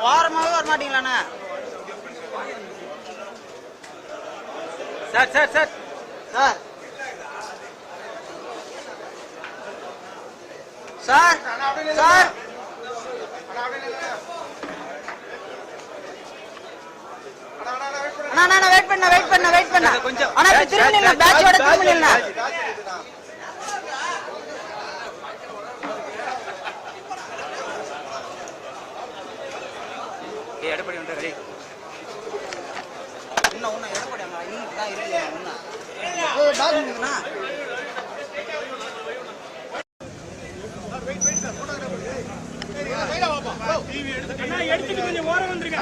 ஓரமாவே வர மாட்டீங்களாண்ணா? Sir sir sir sir sir sir அண்ணா வெயிட் பண்ண கொஞ்சம் அண்ணா திரும்பி நில்லுங்க, பேட்சோட திரும்பி நில்லுங்க. எடப்பாடி வந்து இன்னும் எடப்பாடி அங்க இன்னும் தான் இருக்குண்ணா. எடுத்துட்டு கொஞ்சம் ஓரம் வந்துருங்க.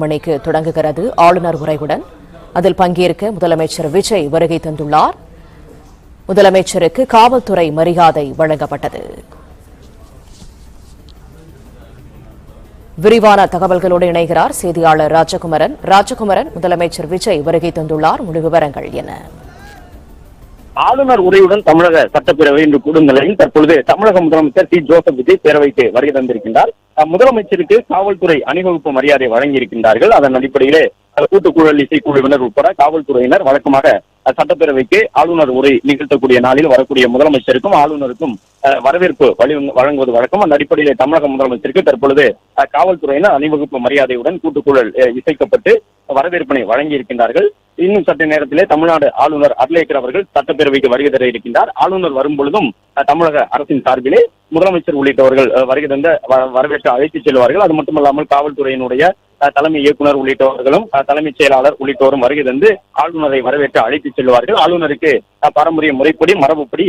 மணிக்கு தொடங்குகிறது ஆளுநர் உரையுடன். அதில் பங்கேற்க முதலமைச்சர் விஜய் வருகை தந்துள்ளார். முதலமைச்சருக்கு காவல்துறை மரியாதை வழங்கப்பட்டது. விரிவான தகவல்களோடு இணைகிறார் செய்தியாளர் ராஜகுமரன். முதலமைச்சர் விஜய் வருகை தந்துள்ளார். முழு விவரங்கள் என்ன? ஆளுநர் உரையுடன் தமிழக சட்டப்பேரவை இன்று கூடும் நிலையில் தற்பொழுது தமிழக முதலமைச்சர் ஜோசப் விஜய் பேரவைக்கு வருகை தந்திருக்கின்றார். முதலமைச்சருக்கு காவல்துறை அணிவகுப்பு மரியாதை வழங்கியிருக்கின்றார்கள். அதன் அடிப்படையிலே கூட்டுக்குழல் இசைக்குழுவினர் உட்பட காவல்துறையினர் வழக்கமாக சட்டப்பேரவைக்கு ஆளுநர் உரை நிகழ்த்தக்கூடிய நாளில் வரக்கூடிய முதலமைச்சருக்கும் ஆளுநருக்கும் வரவேற்பு வழங்குவது வழக்கம். அந்த அடிப்படையிலே தமிழக முதலமைச்சருக்கு தற்பொழுது காவல்துறையினர் அணிவகுப்பு மரியாதையுடன் கூட்டுக்குழல் இசைக்கப்பட்டு வரவேற்பினை வழங்கியிருக்கின்றார்கள். இன்னும் சற்று நேரத்திலே தமிழ்நாடு ஆளுநர் அர்லேக்கர் அவர்கள் சட்டப்பேரவைக்கு வருகை தர இருக்கின்றார். ஆளுநர் வரும் பொழுதும் தமிழக அரசின் சார்பிலே முதலமைச்சர் உள்ளிட்டவர்கள் வருகை தந்த வரவேற்று அழைத்துச் செல்வார்கள். அது மட்டுமல்லாமல் காவல்துறையினுடைய தலைமை இயக்குநர் உள்ளிட்டவர்களும் தலைமைச் செயலாளர் உள்ளிட்டோரும் வருகை தந்து ஆளுநரை வரவேற்று அழைத்துச் செல்வார்கள். ஆளுநருக்கு பாரம்பரிய முறைப்படி மரபுப்படி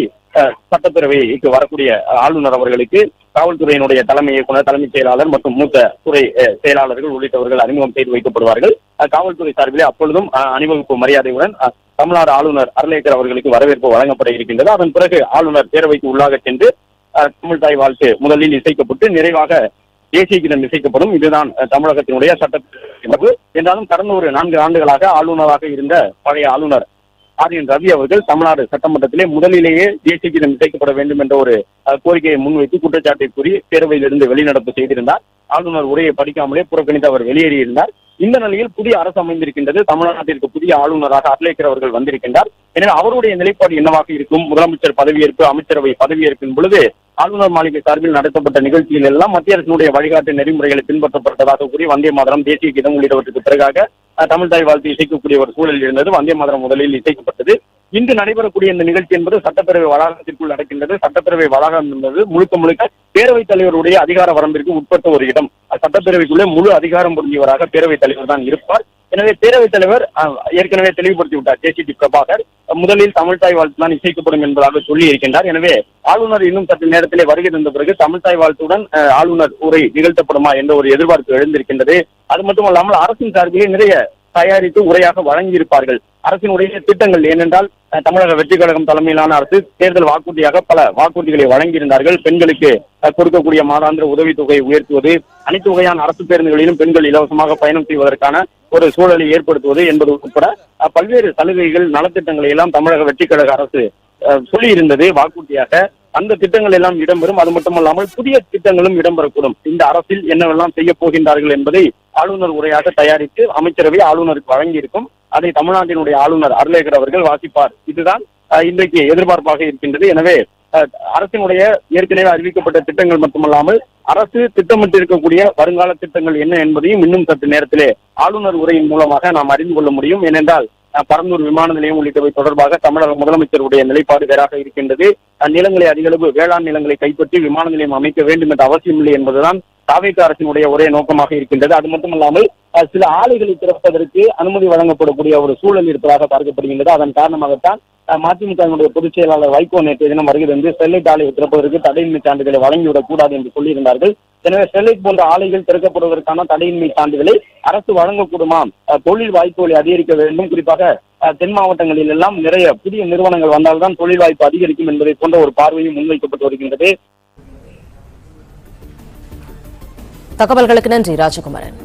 சட்டப்பேரவைக்கு வரக்கூடிய ஆளுநர் அவர்களுக்கு காவல்துறையினுடைய தலைமை இயக்குநர் தலைமைச் செயலாளர் மற்றும் மூத்த துறை செயலாளர்கள் உள்ளிட்டவர்கள் அறிமுகம் செய்து வைக்கப்படுவார்கள். காவல்துறை சார்பிலே அப்பொழுதும் அணிவகுப்பு மரியாதையுடன் தமிழ்நாடு ஆளுநர் அர்லேக்கர் அவர்களுக்கு வரவேற்பு வழங்கப்பட இருக்கின்றது. அதன் பிறகு ஆளுநர் பேரவைக்கு உள்ளாக சென்று தமிழ் தாய் வாழ்த்து முதலில் இசைக்கப்பட்டு நிறைவாக தேசிய கீதம் இசைக்கப்படும். இதுதான் தமிழகத்தினுடைய சட்டப்பேரவை என்றாலும் கடந்த ஒரு 4 ஆண்டுகளாக ஆளுநராக இருந்த பழைய ஆளுநர் ஆர்.என். ரவி அவர்கள் தமிழ்நாடு சட்டமன்றத்திலே முதலிலேயே தேசிய கீதம் இசைக்கப்பட வேண்டும் என்ற ஒரு கோரிக்கையை முன்வைத்து குற்றச்சாட்டை கூறி பேரவையிலிருந்து வெளிநடப்பு செய்திருந்தார். ஆளுநர் உரையை படிக்காமலே புறக்கணித்து அவர் வெளியேறியிருந்தார். இந்த நிலையில் புதிய அரசு அமைந்திருக்கின்றது. தமிழ்நாட்டிற்கு புதிய ஆளுநராக அர்லேக்கர் அவர்கள் வந்திருக்கின்றார். எனவே அவருடைய நிலைப்பாடு என்னவாக இருக்கும்? முதலமைச்சர் பதவியேற்பு, அமைச்சரவை பதவியேற்பின் பொழுது ஆளுநர் மாளிகை சார்பில் நடத்தப்பட்ட நிகழ்ச்சிகள் எல்லாம் மத்திய அரசினுடைய வழிகாட்டு நெறிமுறைகளை பின்பற்றப்பட்டதாக கூறி வந்தே மாதரம், தேசிய கீதம் உள்ளிட்டவற்றுக்கு பிறகாக தமிழ் தாய் வாழ்த்து இசைக்கக்கூடிய ஒரு சூழல் இருந்தது. வந்தே மாதரம் முதலில் இசைக்கப்பட்டது. இன்று நடைபெறக்கூடிய இந்த நிகழ்ச்சி என்பது சட்டப்பேரவை வளாகத்திற்குள் நடக்கின்றது. சட்டப்பேரவை வளாகம் என்பது முழுக்க பேரவைத் தலைவருடைய அதிகார வரம்பிற்கு உட்பட்ட ஒரு இடம். சட்டப்பேரவைக்குள்ளே முழு அதிகாரம் பொருந்தியவராக பேரவைத் தலைவர் தான் இருப்பார். எனவே பேரவைத் தலைவர் ஏற்கனவே தெளிவுபடுத்தி விட்டார். ஜே.சி.டி. பிரபாகர் முதலில் தமிழ் தாய் வாழ்த்து தான் இசைக்கப்படும் என்பதாக சொல்லி இருக்கின்றார். எனவே ஆளுநர் இன்னும் சற்று நேரத்திலே வருகை தந்த பிறகு தமிழ் தாய் வாழ்த்துடன் ஆளுநர் உரை நிகழ்த்தப்படுமா என்ற ஒரு எதிர்பார்ப்பு எழுந்திருக்கின்றது. அது மட்டுமல்லாமல் அரசின் சார்பிலே நிறைய தயாரித்து உரையாக வழங்கியிருப்பார்கள். அரசினுடைய திட்டங்கள் ஏனென்றால் தமிழக வெற்றி கழகம் தலைமையிலான அரசு தேர்தல் வாக்குறுதியாக பல வாக்குறுதிகளை வழங்கியிருந்தார்கள். பெண்களுக்கு கொடுக்கக்கூடிய மாதாந்திர உதவித்தொகையை உயர்த்துவது, அனைத்து வகையான அரசு பேருந்துகளிலும் பெண்கள் இலவசமாக பயணம் செய்வதற்கான ஒரு சூழலை ஏற்படுத்துவது என்பது உட்பட பல்வேறு சலுகைகள் நலத்திட்டங்களை எல்லாம் தமிழக வெற்றி கழக அரசு சொல்லி இருந்தது வாக்குறுதியாக. அந்த திட்டங்கள் எல்லாம் இடம்பெறும். அது மட்டுமல்லாமல் புதிய திட்டங்களும் இடம்பெறக்கூடும். இந்த அரசில் என்னவெல்லாம் செய்ய போகின்றார்கள் என்பதை ஆளுநர் உரையாக தயாரித்து அமைச்சரவை ஆளுநருக்கு வழங்கியிருக்கும். அதை தமிழ்நாட்டினுடைய ஆளுநர் அர்லேக்கர் அவர்கள் வாசிப்பார். இதுதான் இன்றைக்கு எதிர்பார்ப்பாக இருக்கின்றது. எனவே அரசினுடைய ஏற்கனவே அறிவிக்கப்பட்ட திட்டங்கள் மட்டுமல்லாமல் அரசு திட்டமிட்டிருக்கக்கூடிய வருங்கால திட்டங்கள் என்ன என்பதையும் இன்னும் சற்று நேரத்திலே ஆளுநர் உரையின் மூலமாக நாம் அறிந்து கொள்ள முடியும். ஏனென்றால் பரந்தூர் விமான நிலையம் உள்ளிட்டவை தொடர்பாக தமிழக முதலமைச்சருடைய நிலைப்பாடு வேறாக இருக்கின்றது. நிலங்களை அதிகளவு வேளாண் நிலங்களை கைப்பற்றி விமான நிலையம் அமைக்க வேண்டும் என்ற அவசியம் இல்லை என்பதுதான் TVK அரசினுடைய ஒரே நோக்கமாக இருக்கின்றது. அது மட்டுமல்லாமல் சில ஆலைகளை திறப்பதற்கு அனுமதி வழங்கப்படக்கூடிய ஒரு சூழல் இருப்பதாக பார்க்கப்படுகின்றது. அதன் காரணமாகத்தான் மதிமுகவினுடைய பொதுச் செயலாளர் வைகோ நேற்றைய தினம் வருகை தந்து ஸ்டெர்லைட் ஆலையை திறப்பதற்கு தடையின்மை சான்றிதழை வழங்கிவிடக் கூடாது என்று சொல்லியிருந்தார்கள். எனவே ஸ்டெர்லைட் போன்ற ஆலைகள் திறக்கப்படுவதற்கான தடையின்மை சான்றிதழை அரசு வழங்கக்கூடுமாம். தொழில் வாய்ப்புகளை அதிகரிக்க வேண்டும். குறிப்பாக தென் மாவட்டங்களில் எல்லாம் நிறைய புதிய நிறுவனங்கள் வந்தால்தான் தொழில் வாய்ப்பு அதிகரிக்கும் என்பதை போன்ற ஒரு பார்வையும் முன்வைக்கப்பட்டு வருகின்றது. தகவல்களுக்கு நன்றி ராஜகுமரன்.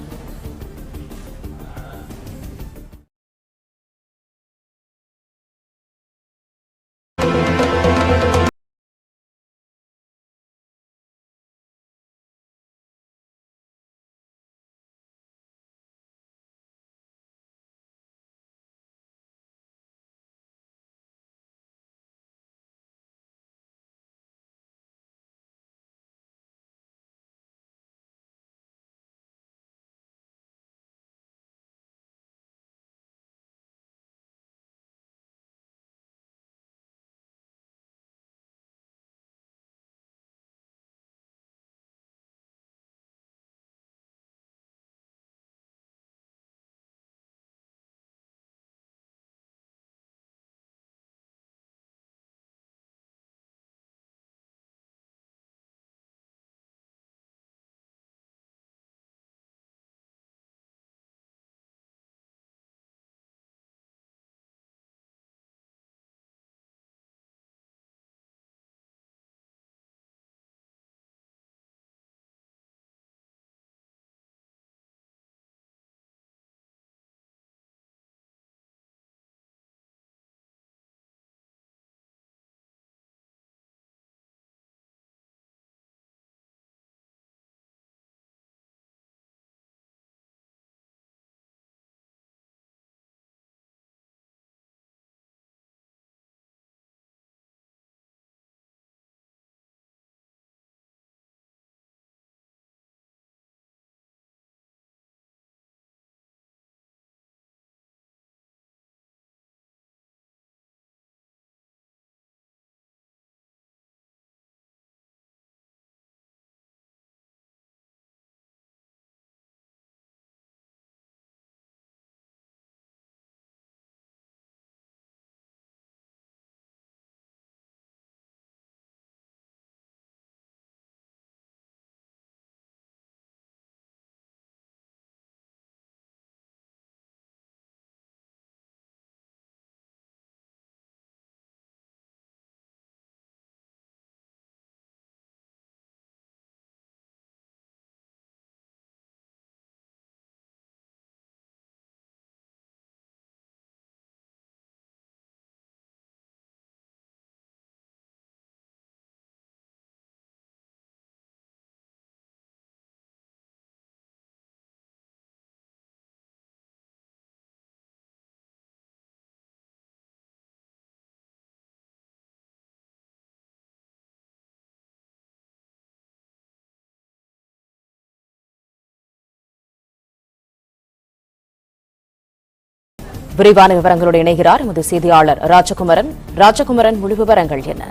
விரிவான விவரங்களோடு இணைகிறார் எமது செய்தியாளர் ராஜகுமரன். முழு விவரங்கள் என்ன?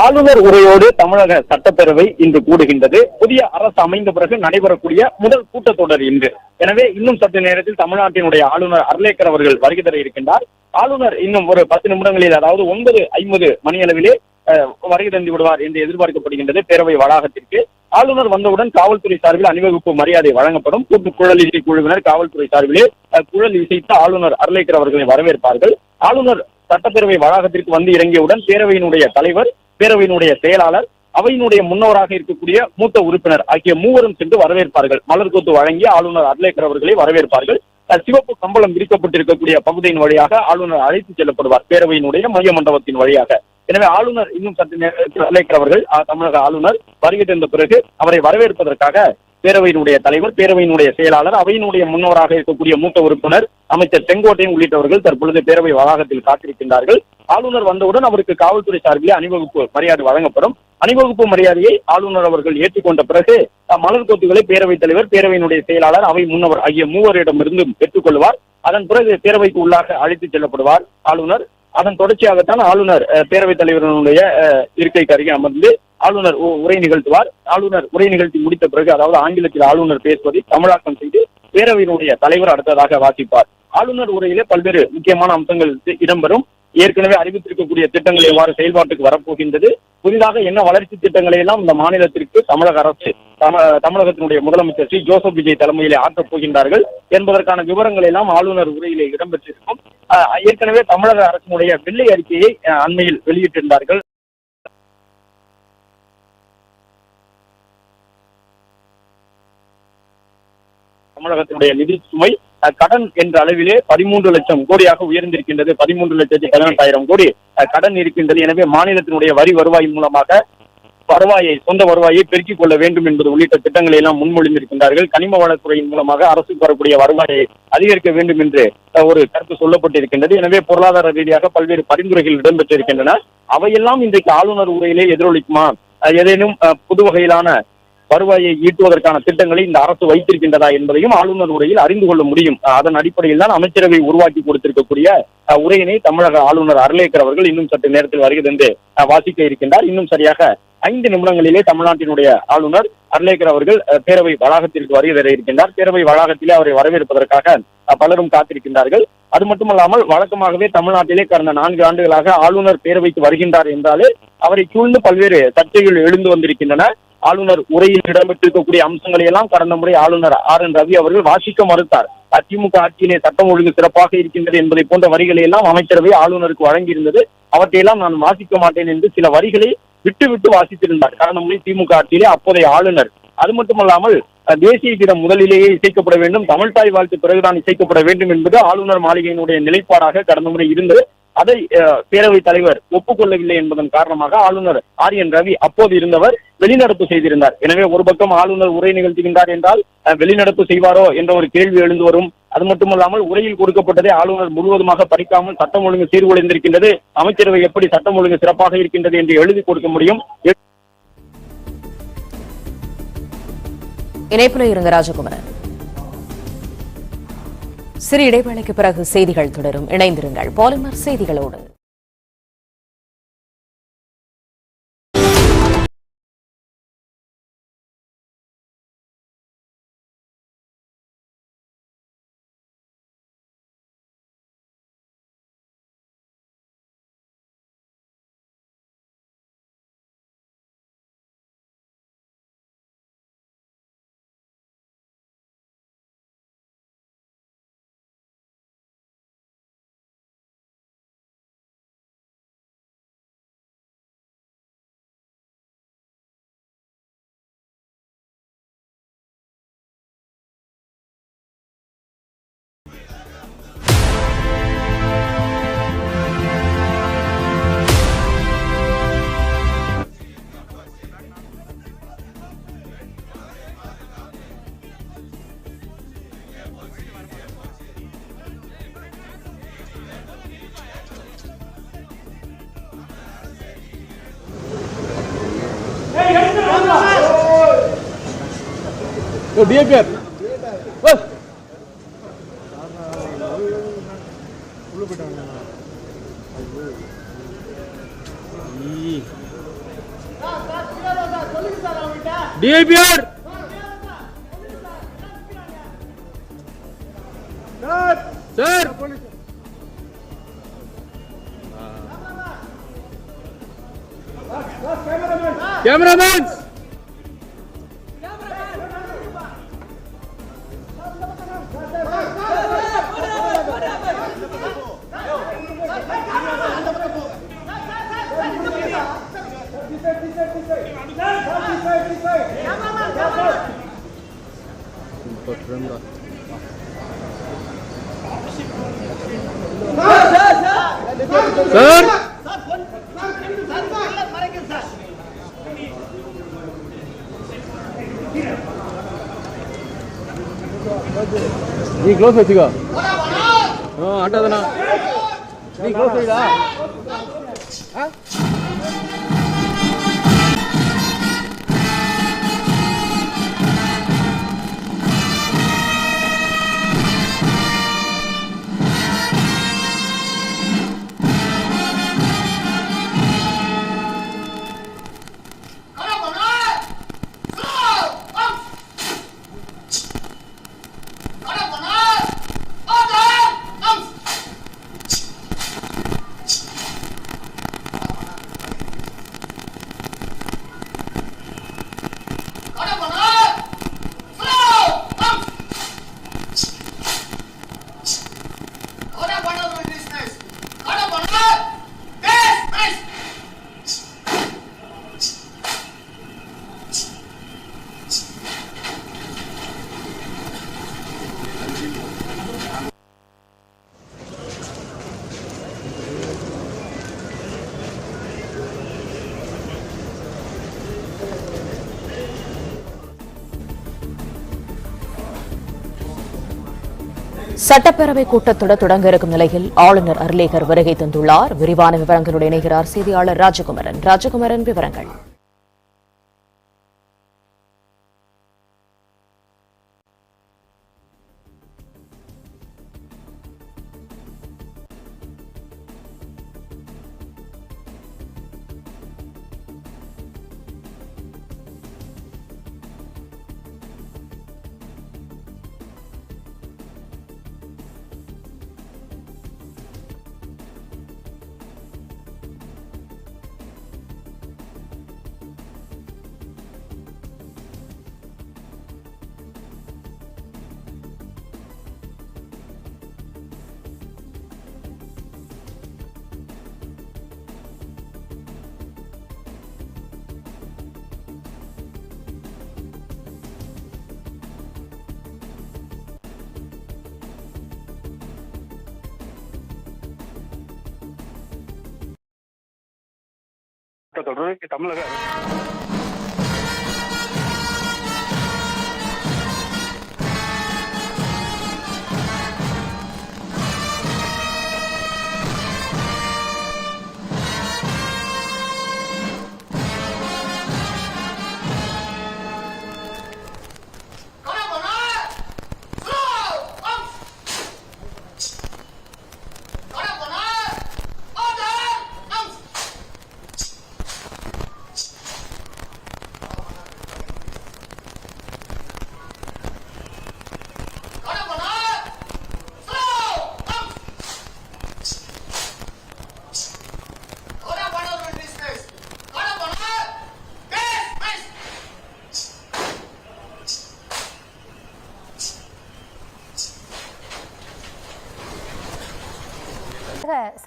ஆளுநர் உரையோடு தமிழக சட்டப்பேரவை இன்று கூடுகின்றது. புதிய அரசு அமைந்த பிறகு நடைபெறக்கூடிய முதல் கூட்டத்தொடர் இன்று. எனவே இன்னும் சற்று நேரத்தில் தமிழ்நாட்டினுடைய ஆளுநர் அர்லேக்கர் அவர்கள் வருகை தர இருக்கின்றார். ஆளுநர் இன்னும் ஒரு 10 நிமிடங்களில், அதாவது 9:50 மணியளவிலே வருகை தந்து விடுவார் என்று எதிர்பார்க்கப்படுகின்றது பேரவை வளாகத்திற்கு. ஆளுநர் வந்தவுடன் காவல்துறை சார்பில் அணிவகுப்பு மரியாதை வழங்கப்படும். கூட்டு குழல் இசை குழுவினர் காவல்துறை சார்பிலே குழல் இசைத்து ஆளுநர் அர்லேக்கர் அவர்களை வரவேற்பார்கள். ஆளுநர் சட்டப்பேரவை வளாகத்திற்கு வந்து இறங்கியவுடன் பேரவையினுடைய தலைவர், பேரவையினுடைய செயலாளர், அவையினுடைய முன்னவராக இருக்கக்கூடிய மூத்த உறுப்பினர் ஆகிய மூவரும் சென்று வரவேற்பார்கள். மலர் கொத்து வழங்கி ஆளுநர் அர்லேக்கர் அவர்களை வரவேற்பார்கள். சிவப்பு கம்பளம் விரிக்கப்பட்டிருக்கக்கூடிய பகுதியின் வழியாக ஆளுநர் அழைத்துச் செல்லப்படுவார், பேரவையினுடைய மைய மண்டபத்தின் வழியாக. எனவே ஆளுநர் இன்னும் சற்று நேரத்தில் அர்லேக்கர் அவர்கள், தமிழக ஆளுநர் வருகை தந்த பிறகு அவரை வரவேற்பதற்காக பேரவையினுடைய தலைவர், பேரவையினுடைய செயலாளர், அவையினுடைய முன்னவராக இருக்கக்கூடிய மூத்த உறுப்பினர் அமைச்சர் செங்கோட்டையன் உள்ளிட்டவர்கள் தற்பொழுது பேரவை வளாகத்தில் காத்திருக்கின்றார்கள். ஆளுநர் வந்தவுடன் அவருக்கு காவல்துறை சார்பிலே அணிவகுப்பு மரியாதை வழங்கப்படும். அணிவகுப்பு மரியாதையை ஆளுநர் அவர்கள் ஏற்றுக்கொண்ட பிறகு மலர் கொத்துகளை பேரவைத் தலைவர், பேரவையினுடைய செயலாளர், அவை முன்னவர் ஆகிய மூவரிடமிருந்து பெற்றுக்கொள்வார். அதன் பிறகு பேரவைக்கு உள்ளாக அழைத்துச் செல்லப்படுவார் ஆளுநர். அதன் தொடர்ச்சியாகத்தான் ஆளுநர் பேரவைத் தலைவர்களுடைய இருக்கைக்கு அருகே அமர்ந்து ஆளுநர் உரை நிகழ்த்துவார். ஆளுநர் உரை நிகழ்த்தி முடித்த பிறகு, அதாவது ஆங்கிலத்தில் ஆளுநர் பேசுவதை தமிழாக்கம் செய்து பேரவையினுடைய தலைவர் அடுத்ததாக வாசிப்பார். ஆளுநர் உரையிலே பல்வேறு முக்கியமான அம்சங்கள் இடம்பெறும். ஏற்கனவே அறிவித்திருக்கக்கூடிய திட்டங்கள் எவ்வாறு செயல்பாட்டுக்கு வரப்போகின்றது, புதிதாக என்ன வளர்ச்சி திட்டங்களை எல்லாம் இந்த மாநிலத்திற்கு தமிழக அரசு, தமிழகத்தினுடைய முதலமைச்சர் ஸ்ரீ ஜோசப் விஜய் தலைமையிலே ஆற்றப் போகின்றார்கள் என்பதற்கான விவரங்கள் எல்லாம் ஆளுநர் உரையிலே இடம்பெற்றிருக்கும். ஏற்கனவே தமிழக அரசினுடைய வெள்ளை அறிக்கையை அண்மையில் வெளியிட்டிருந்தார்கள். தமிழகத்தினுடைய நிதி சுமை கடன் என்ற அளவிலே 13 லட்சம் கோடியாக உயர்ந்திருக்கின்றது. 13,18,000 கோடி கடன் இருக்கின்றது. எனவே மாநிலத்தினுடைய வரி வருவாய் மூலமாக சொந்த வருவாயை பெருக்கிக் கொள்ள வேண்டும் என்பது உள்ளிட்ட திட்டங்களை எல்லாம் முன்மொழிந்திருக்கின்றார்கள். கனிம வளத்துறையின் மூலமாக அரசுக்கு வரக்கூடிய வருவாயை அதிகரிக்க வேண்டும் என்று ஒரு கருத்து சொல்லப்பட்டிருக்கின்றது. எனவே பொருளாதார ரீதியாக பல்வேறு பரிந்துரைகள் இடம்பெற்றிருக்கின்றன. அவையெல்லாம் இன்றைக்கு ஆளுநர் உரையிலே எதிரொலிக்குமா, ஏதேனும் புது வகையிலான வருவாயை ஈட்டுவதற்கான திட்டங்களை இந்த அரசு வைத்திருக்கின்றதா என்பதையும் ஆளுநர் உரையில் அறிந்து கொள்ள முடியும். அதன் அடிப்படையில் தான் அமைச்சரவை உருவாக்கி கொடுத்திருக்கக்கூடிய உரையினை தமிழக ஆளுநர் அர்லேக்கர் அவர்கள் இன்னும் சற்று நேரத்தில் வருகை தந்து வாசிக்க இருக்கின்றார். இன்னும் சரியாக 5 நிமிடங்களிலே தமிழ்நாட்டினுடைய ஆளுநர் அர்லேக்கர் அவர்கள் பேரவை வளாகத்திற்கு வருகை தர இருக்கின்றார். பேரவை வளாகத்திலே அவரை வரவேற்பதற்காக பலரும் காத்திருக்கின்றார்கள். அது மட்டுமல்லாமல் வழக்கமாகவே தமிழ்நாட்டிலே கடந்த 4 ஆண்டுகளாக ஆளுநர் பேரவைக்கு வருகின்றார் என்றாலே அவரை சூழ்ந்து பல்வேறு சர்ச்சைகள் எழுந்து வந்திருக்கின்றன. ஆளுநர் உரையில் இடம்பெற்றிருக்கக்கூடிய அம்சங்களை எல்லாம் கடந்த முறை ஆளுநர் RN ரவி அவர்கள் வாசிக்க மறுத்தார். திமுக ஆட்சியிலே சட்டம் ஒழுங்கு சிறப்பாக இருக்கின்றது என்பதை போன்ற வரிகளை எல்லாம் அமைச்சரவை ஆளுநருக்கு வழங்கியிருந்தது. அவற்றையெல்லாம் நான் வாசிக்க மாட்டேன் என்று சில வரிகளை விட்டு வாசித்திருந்தார் கடந்த முறை திமுக ஆட்சியிலே அப்போதைய ஆளுநர். அது மட்டுமல்லாமல் தேசிய கீதம் முதலிலேயே இசைக்கப்பட வேண்டும், தமிழ்தாய் வாழ்த்து பிறகுதான் இசைக்கப்பட வேண்டும் என்பது ஆளுநர் மாளிகையினுடைய நிலைப்பாடாக கடந்த முறை இருந்தது. அதை பேரவைத் தலைவர் ஒப்புக்கொள்ளவில்லை என்பதன் காரணமாக ஆளுநர் RN ரவி அப்போது இருந்தவர் வெளிநடப்பு செய்திருந்தார். எனவே ஒரு பக்கம் ஆளுநர் உரை நிகழ்த்துகின்றார் என்றால் வெளிநடப்பு செய்வாரோ என்ற ஒரு கேள்வி எழுந்து வரும். அது மட்டுமல்லாமல் உரையில் கொடுக்கப்பட்டதை ஆளுநர் முழுவதுமாக படிக்காமல் சட்டம் ஒழுங்கு சீர்குலைந்திருக்கின்றது, அமைச்சரவை எப்படி சட்டம் ஒழுங்கு சிறப்பாக இருக்கின்றது என்று எழுதி கொடுக்க முடியும்? இணைப்பில் இருங்க ராஜகுமரன். சிறு இடைவேளைக்கு பிறகு செய்திகள் தொடரும். இணைந்திருங்கள் பாலிமர் செய்திகளோடு. DAPR. DIPR sir cameraman sir நீ க்ளோஸ் வச்சுக்கோ ஆட்டாதண்ணா நீ க்ளோஸ் வைடா சட்டப்பேரவை கூட்டத்தொடர் தொடங்க இருக்கும் நிலையில் ஆளுநர் அர்லேகர் வருகை தந்துள்ளார். விரிவான விவரங்களோடு இணைகிறார் செய்தியாளர் ராஜகுமரன். விவரங்கள். தொடர்ந்து தமிழக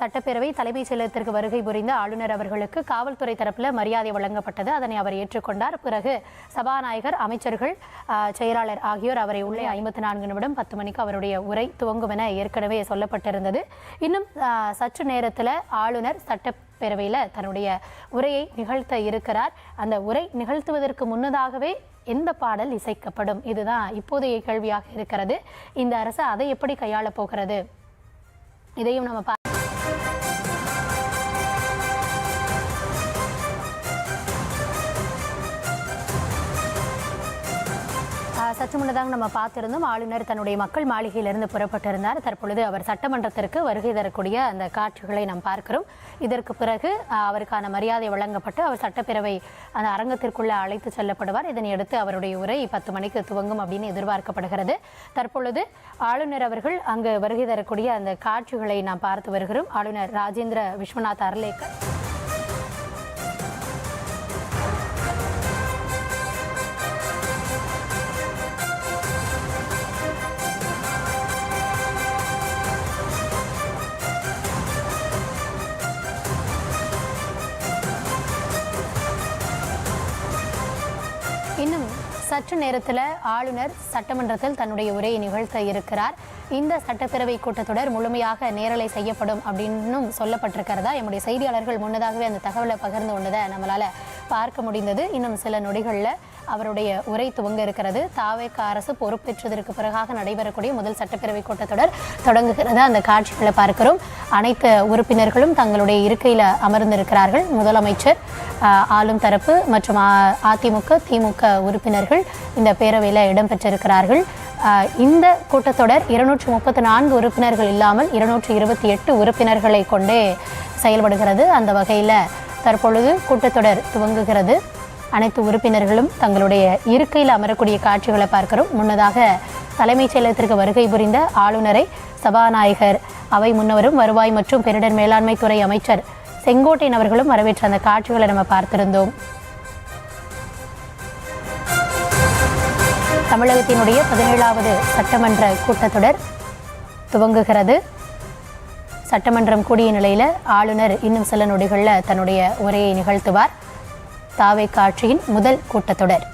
சட்டப்பேரவை தலைமைச் செயலகத்திற்கு வருகை புரிந்த ஆளுநர் அவர்களுக்கு காவல்துறை தரப்பில் மரியாதை வழங்கப்பட்டது. அதனை அவர் ஏற்றுக்கொண்டார். பிறகு சபாநாயகர், அமைச்சர்கள், செயலாளர் ஆகியோர் அவரை உள்ளே 54 நிமிடம் 10 மணிக்கு அவருடைய உரை துவங்கும் என ஏற்கனவே சொல்லப்பட்டிருந்தது. இன்னும் சற்று நேரத்தில் ஆளுநர் சட்டப்பேரவையில் தன்னுடைய உரையை நிகழ்த்த இருக்கிறார். அந்த உரை நிகழ்த்துவதற்கு முன்னதாகவே எந்த பாடல் இசைக்கப்படும், இதுதான் இப்போதைய கேள்வியாக இருக்கிறது. இந்த அரசு அதை எப்படி கையாளப் போகிறது, இதையும் நம்ம சற்று முன்னதாக நம்ம பார்த்திருந்தோம், ஆளுநர் தன்னுடைய மக்கள் மாளிகையிலிருந்து புறப்பட்டிருந்தார். தற்பொழுது அவர் சட்டமன்றத்திற்கு வருகை தரக்கூடிய அந்த காட்சிகளை நாம் பார்க்கிறோம். இதற்கு பிறகு அவருக்கான மரியாதை வழங்கப்பட்டு அவர் சட்டப்பேரவை அந்த அரங்கத்திற்குள்ள அழைத்து செல்லப்படுவார். இதனையடுத்து அவருடைய உரை 10 மணிக்கு துவங்கும் அப்படின்னு எதிர்பார்க்கப்படுகிறது. தற்பொழுது ஆளுநர் அவர்கள் அங்கு வருகை தரக்கூடிய அந்த காட்சிகளை நாம் பார்த்து வருகிறோம். ஆளுநர் ராஜேந்திர விஸ்வநாத் அர்லேக்கர் இன்னும் சற்று நேரத்தில் ஆளுநர் சட்டமன்றத்தில் தன்னுடைய உரையை நிகழ்த்த இருக்கிறார். இந்த சட்டப்பேரவை கூட்டத்தொடர் முழுமையாக நேரலை செய்யப்படும் அப்படின்னும் சொல்லப்பட்டிருக்கிறதா எம்முடைய செய்தியாளர்கள் முன்னதாகவே அந்த தகவலை பகிர்ந்து கொண்டதை நம்மளால் பார்க்க முடிந்தது. இன்னும் சில நொடிகளில் அவருடைய உரை துவங்க இருக்கிறது. TVK அரசு பொறுப்பேற்றதற்கு பிறகாக நடைபெறக்கூடிய முதல் சட்டப்பேரவை கூட்டத்தொடர் தொடங்குகிறது. அந்த காட்சிகளை பார்க்கிறோம். அனைத்து உறுப்பினர்களும் தங்களுடைய இருக்கையில் அமர்ந்திருக்கிறார்கள். முதலமைச்சர், ஆளும் தரப்பு மற்றும் அதிமுக, திமுக உறுப்பினர்கள் இந்த பேரவையில் இடம்பெற்றிருக்கிறார்கள். இந்த கூட்டத்தொடர் 234 உறுப்பினர்கள் இல்லாமல் 228 உறுப்பினர்களை கொண்டே செயல்படுகிறது. அந்த வகையில் தற்பொழுது கூட்டத்தொடர் துவங்குகிறது. அனைத்து உறுப்பினர்களும் தங்களுடைய இருக்கையில் அமரக்கூடிய காட்சிகளை பார்க்கிறோம். முன்னதாக தலைமைச் செயலகத்திற்கு வருகை புரிந்த ஆளுநரை சபாநாயகர், அவை முன்னவரும் வருவாய் மற்றும் பேரிடர் மேலாண்மை துறை அமைச்சர் செங்கோட்டையன் அவர்களும் வரவேற்ற அந்த காட்சிகளை நம்ம பார்த்திருந்தோம். தமிழகத்தினுடைய 17வது சட்டமன்ற கூட்டத்தொடர் துவங்குகிறது. சட்டமன்றம் கூடிய நிலையில் ஆளுநர் இன்னும் சில நொடிகளில் தன்னுடைய உரையை நிகழ்த்துவார். TVK ஆட்சியின் முதல் கூட்டத்தொடர்.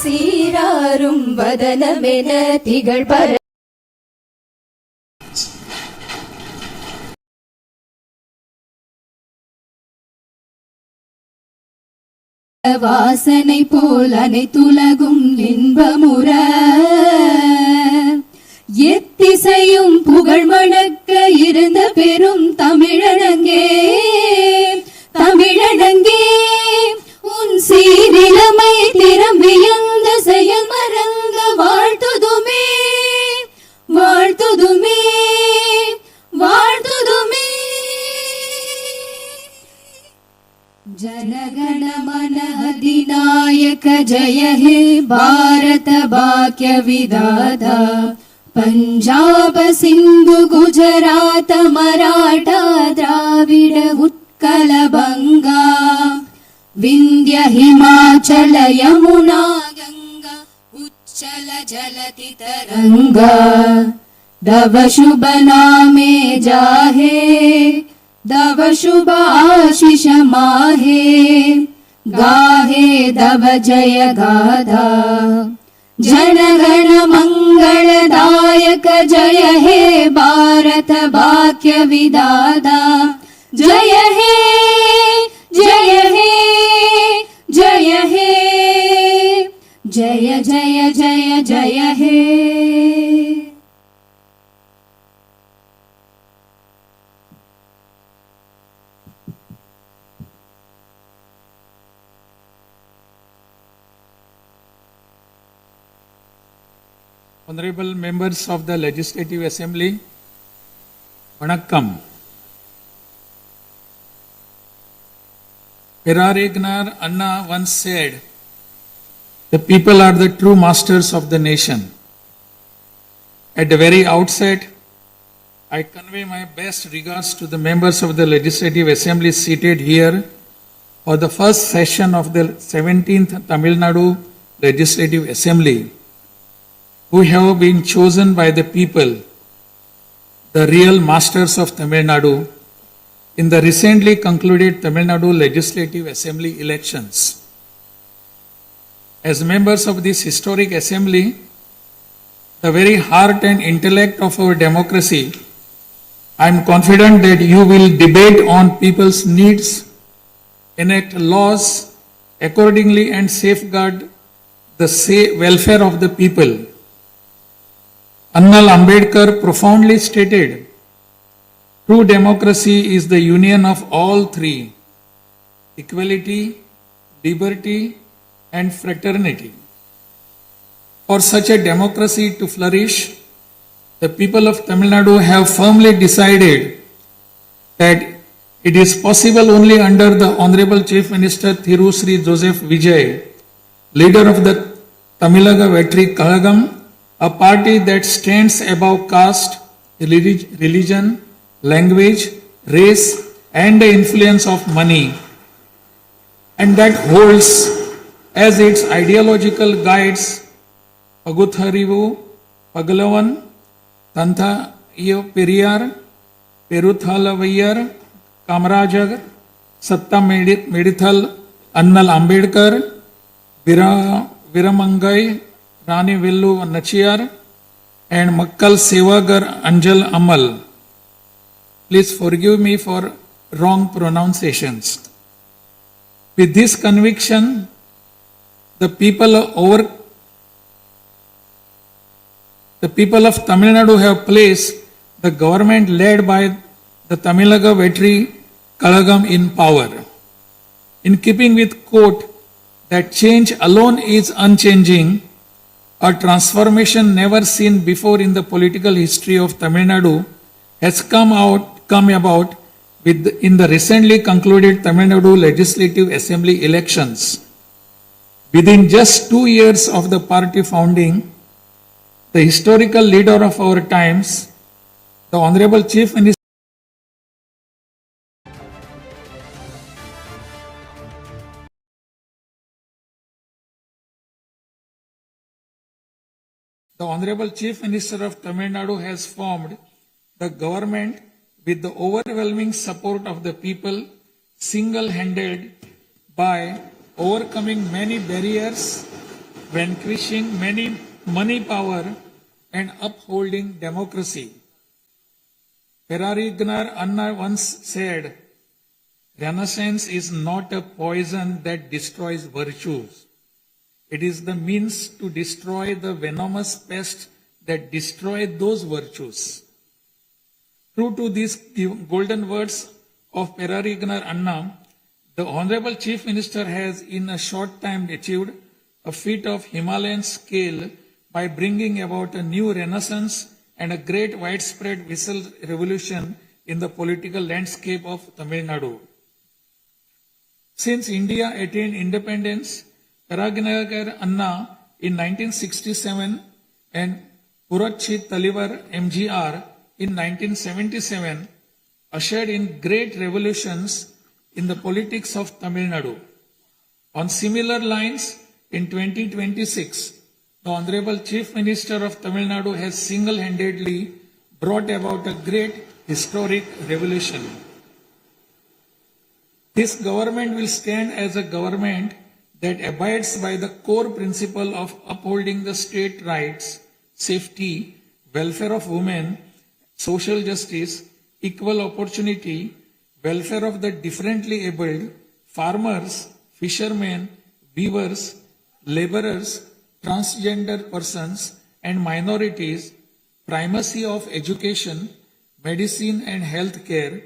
சீராரும் வதனமென திகழ்பர வாசனை போல் அனைத்துலகும் இன்பமுற எத்திசையும் புகழ் மணக்க இருந்த பெரும் தமிழனங்கே தமிழனங்கே உன் சீரிலமை திறம் வியந்த செயல் மறந்த வாழ்த்துதுமே வாழ்த்துதுமே வாழ்த்துதுமே जनगण मन अधिनायक जय हे भारत भाग्य विधाता पंजाब सिंधु गुजरात मराठा द्राविड उत्कल बंगा विंध्य हिमाचल यमुना गंगा उच्चल जलति तरंगा दव शुभ नामे जाहे दव शुभ आशीष माहे गाहे दव जय गाधा जनगण मंगलदायक जय हे भारत भाग्य विधाता जय हे जय हे जय हे जय जय जय जय हे Honorable members of the Legislative Assembly, Vanakkam. Perarignar Anna once said, the people are the true masters of the nation. At the very outset, I convey my best regards to the members of the Legislative Assembly seated here for the first session of the 17th Tamil Nadu Legislative Assembly, who have been chosen by the people, the real masters of Tamil Nadu, in the recently concluded Tamil Nadu Legislative Assembly elections. As members of this historic assembly, the very heart and intellect of our democracy, I am confident that you will debate on people's needs, enact laws accordingly, and safeguard the welfare of the people. Annal Ambedkar profoundly stated, true democracy is the union of all three: equality, liberty, and fraternity. For such a democracy to flourish, the people of Tamil Nadu have firmly decided that it is possible only under the Honorable Chief Minister Thiru Sri Joseph Vijay, leader of the Tamilaga Vetri Kalagam, a party that stands above caste, religion, language, race, and the influence of money, and that holds as its ideological guides Pagutharivu, Pagalavan, Tantha Periyar, Peruthalavayar, Kamarajar, Satta Medithal, Annal Ambedkar, Viramangai, Rani Villu Nachiyar, and Makkal Sevagar Anjal Amal. Please forgive me for wrong pronunciations. With this conviction, the people of Tamil Nadu have placed the government led by the Tamilaga Vetri Kalagam in power. In keeping with quote that change alone is unchanging, a transformation never seen before in the political history of Tamil Nadu has come about in the recently concluded Tamil Nadu Legislative Assembly elections. Within just 2 years of the party founding, the historical leader of our times, the Honorable Chief Minister of Tamil Nadu has formed the government with the overwhelming support of the people, single-handed by overcoming many barriers, vanquishing many money power, and upholding democracy. Perarignar Anna once said, Renaissance is not a poison that destroys virtues. It is the means to destroy the venomous pest that destroys those virtues. True to these golden words of Perarignar Anna, the Honorable Chief Minister has in a short time achieved a feat of Himalayan scale by bringing about a new renaissance and a great widespread visual revolution in the political landscape of Tamil Nadu. Since India attained independence, Perarignar Anna in 1967 and Purachi Talivar MGR in 1977 ushered in great revolutions in the politics of Tamil Nadu. On similar lines, in 2026, the Honorable Chief Minister of Tamil Nadu has single-handedly brought about a great historic revolution. This government will stand as a government that abides by the core principle of upholding the state rights, safety, welfare of women, social justice, equal opportunity, welfare of the differently abled, farmers, fishermen, weavers, laborers, transgender persons, and minorities, primacy of education, medicine and health care,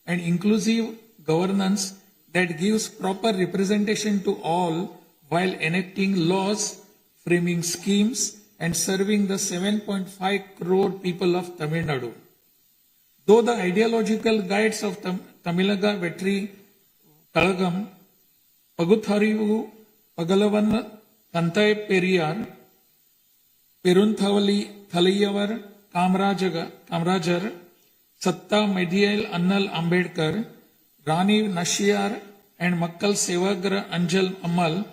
and inclusive governance that gives proper representation to all while enacting laws, framing schemes, and serving the 7.5 crore people of Tamil Nadu. Though the ideological guides of Tamilaga Vetri Kalagam, Pagutharivu, Pagalavan, Tanthai Periyar, Perunthalayavar, Kamarajar, Satta Medial Annal Ambedkar, Rani Nachiyar, and Makkal Sevagra Anjal Amal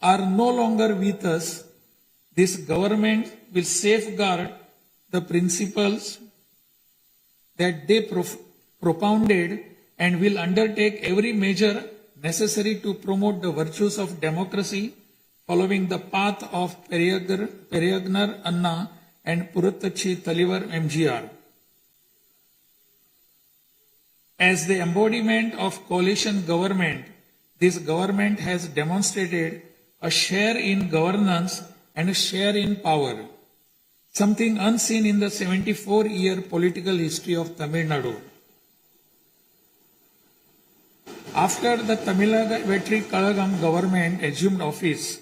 are no longer with us, this government will safeguard the principles that they propounded and will undertake every measure necessary to promote the virtues of democracy following the path of Periyagnar Anna and Puruttachi Talivar MGR. As the embodiment of coalition government, this government has demonstrated a share in governance and a share in power, something unseen in the 74-year political history of Tamil Nadu. After the Tamil Vetri Kalagam government assumed office,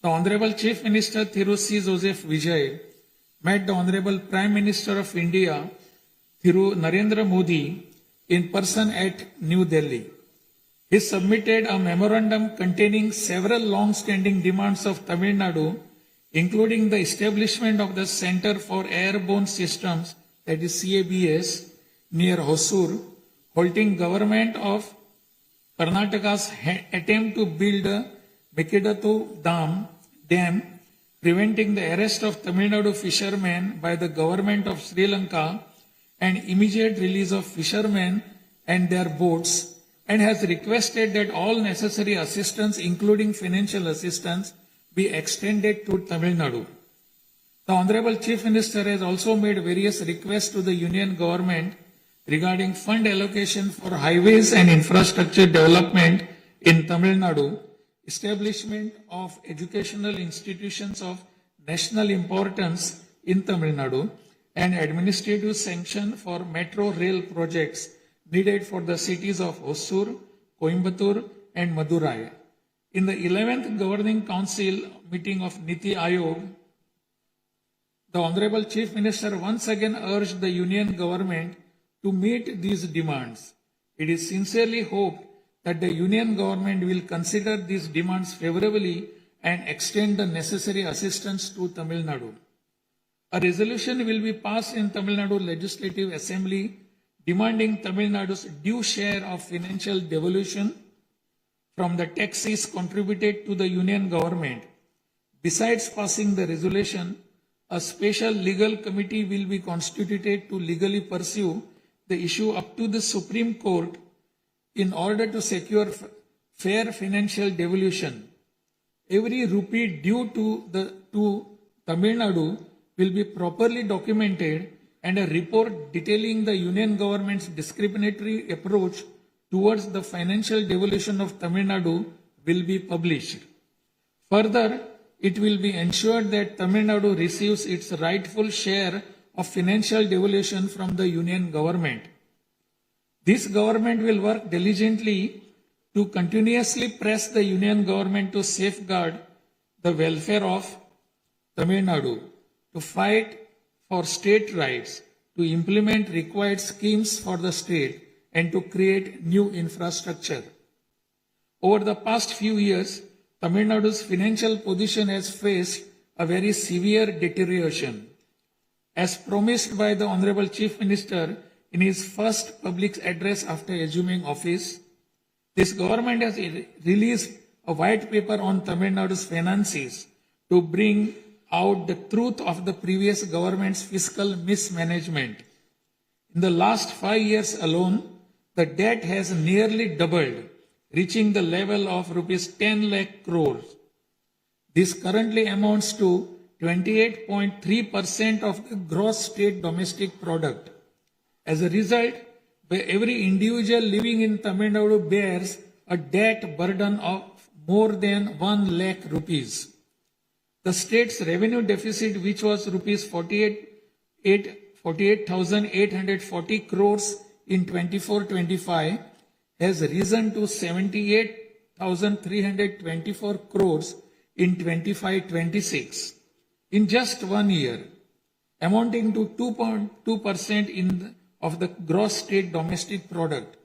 the Honorable Chief Minister Thiru C. Joseph Vijay met the Honorable Prime Minister of India, Thiru Narendra Modi, in person at New Delhi. He submitted a memorandum containing several long-standing demands of Tamil Nadu, including the establishment of the Center for Airborne Systems, that is CABS, near Hosur, halting government of Karnataka's attempt to build a Mekidatu Dam, preventing the arrest of Tamil Nadu fishermen by the government of Sri Lanka, and immediate release of fishermen and their boats, and has requested that all necessary assistance, including financial assistance, be extended to Tamil Nadu. The Honorable Chief Minister has also made various requests to the Union Government regarding fund allocation for highways and infrastructure development in Tamil Nadu, establishment of educational institutions of national importance in Tamil Nadu, and administrative sanction for metro rail projects needed for the cities of Hosur, Coimbatore, and Madurai. In the 11th Governing Council meeting of Niti Aayog, the Honorable Chief Minister once again urged the Union Government to meet these demands. It is sincerely hoped that the Union Government will consider these demands favorably and extend the necessary assistance to Tamil Nadu. A resolution will be passed in Tamil Nadu Legislative Assembly demanding Tamil Nadu's due share of financial devolution from the taxes contributed to the Union Government. Besides passing the resolution, a special legal committee will be constituted to legally pursue the issue up to the Supreme Court in order to secure fair financial devolution. Every rupee due to Tamil Nadu will be properly documented, and a report detailing the Union Government's discriminatory approach towards the financial devolution of Tamil Nadu will be published. Further, it will be ensured that Tamil Nadu receives its rightful share of financial devolution from the Union Government. This government will work diligently to continuously press the Union Government to safeguard the welfare of Tamil Nadu, to fight for state rights, to implement required schemes for the state, and to create new infrastructure. Over the past few years, Tamil Nadu's financial position has faced a very severe deterioration. As promised by the Honorable Chief Minister in his first public address after assuming office, this government has released a white paper on Tamil Nadu's finances to bring out the truth of the previous government's fiscal mismanagement. In the last 5 years alone, the debt has nearly doubled, reaching the level of rupees 10 lakh crores. This currently amounts to 28.3% of the gross state domestic product. As a result, every individual living in Tamil Nadu bears a debt burden of more than 1 lakh rupees. The state's revenue deficit, which was rupees 48,840 crores in 24-25, has risen to 78,324 crores in 25-26 in just 1 year, amounting to 2.2% of the gross state domestic product.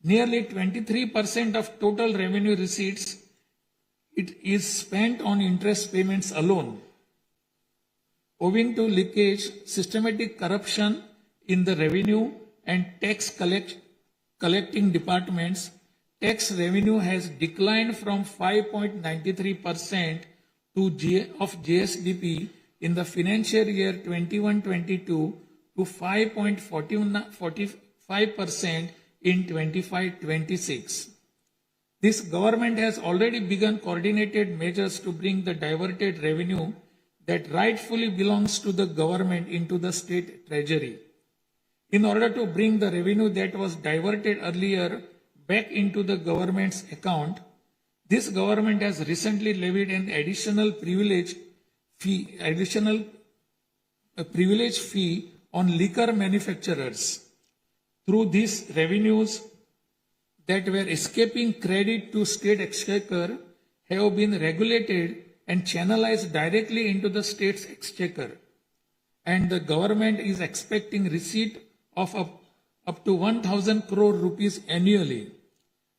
Nearly 23% of total revenue receipts it is spent on interest payments alone. Owing to leakage, systematic corruption in the revenue and tax collecting departments, tax revenue has declined from 5.93% of GSDP in the financial year 21-22 to 5.45% in 25-26. This government has already begun coordinated measures to bring the diverted revenue that rightfully belongs to the government into the state treasury. In order to bring the revenue that was diverted earlier back into the government's account, this government has recently levied an additional privilege fee on liquor manufacturers. Through these revenues that were escaping credit to state exchequer have been regulated and channelized directly into the state's exchequer. And the government is expecting receipt of up to 1,000 crore rupees annually.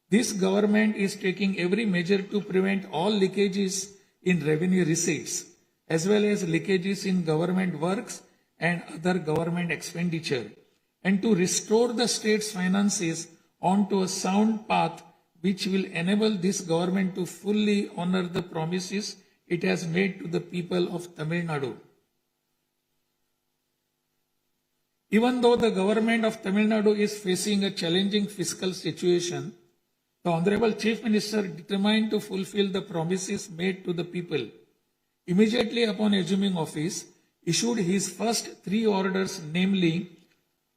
This government is taking every measure to prevent all leakages in revenue receipts, as well as leakages in government works and other government expenditure, and to restore the state's finances onto a sound path which will enable this government to fully honor the promises it has made to the people of Tamil Nadu. Even though the government of Tamil Nadu is facing a challenging fiscal situation, the Honorable Chief Minister, determined to fulfill the promises made to the people, immediately upon assuming office, issued his first 3 orders, namely,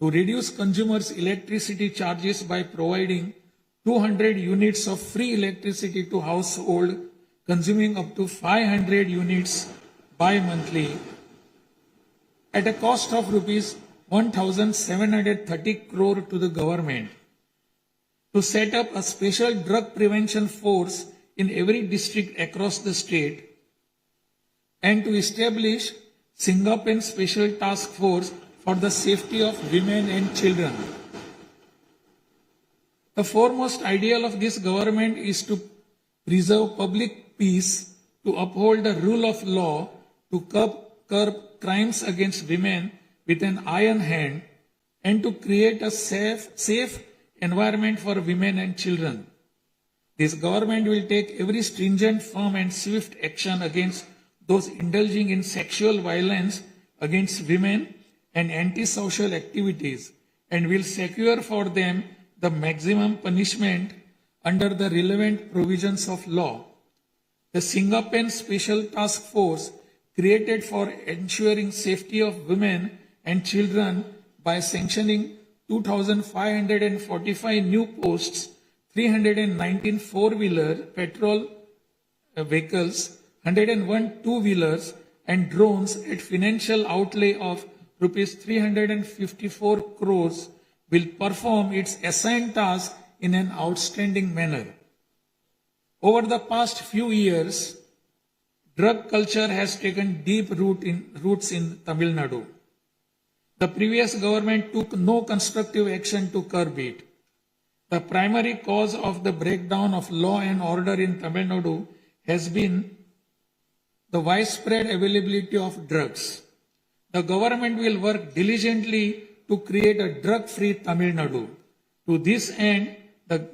to reduce consumers' electricity charges by providing 200 units of free electricity to household consuming up to 500 units bi-monthly at a cost of rupees 1,730 crore to the government, to set up a special drug prevention force in every district across the state, and to establish Singaporean Special Task Force for the safety of women and children. The foremost ideal of this government is to preserve public peace, to uphold the rule of law, to curb crimes against women with an iron hand, and to create a safe environment for women and children. This government will take every stringent, firm and swift action against those indulging in sexual violence against women and antisocial activities, and will secure for them the maximum punishment under the relevant provisions of law. The Singaporean Special Task Force, created for ensuring safety of women and children by sanctioning 2,545 new posts, 319 four-wheeler petrol vehicles, 101 two-wheelers and drones at financial outlay of rupees 354 crores, will perform its assigned task in an outstanding manner. Over the past few years, drug culture has taken deep roots in Tamil Nadu. The previous government took no constructive action to curb it. The primary cause of the breakdown of law and order in Tamil Nadu has been the widespread availability of drugs. The government will work diligently to create a drug-free Tamil Nadu. To this end,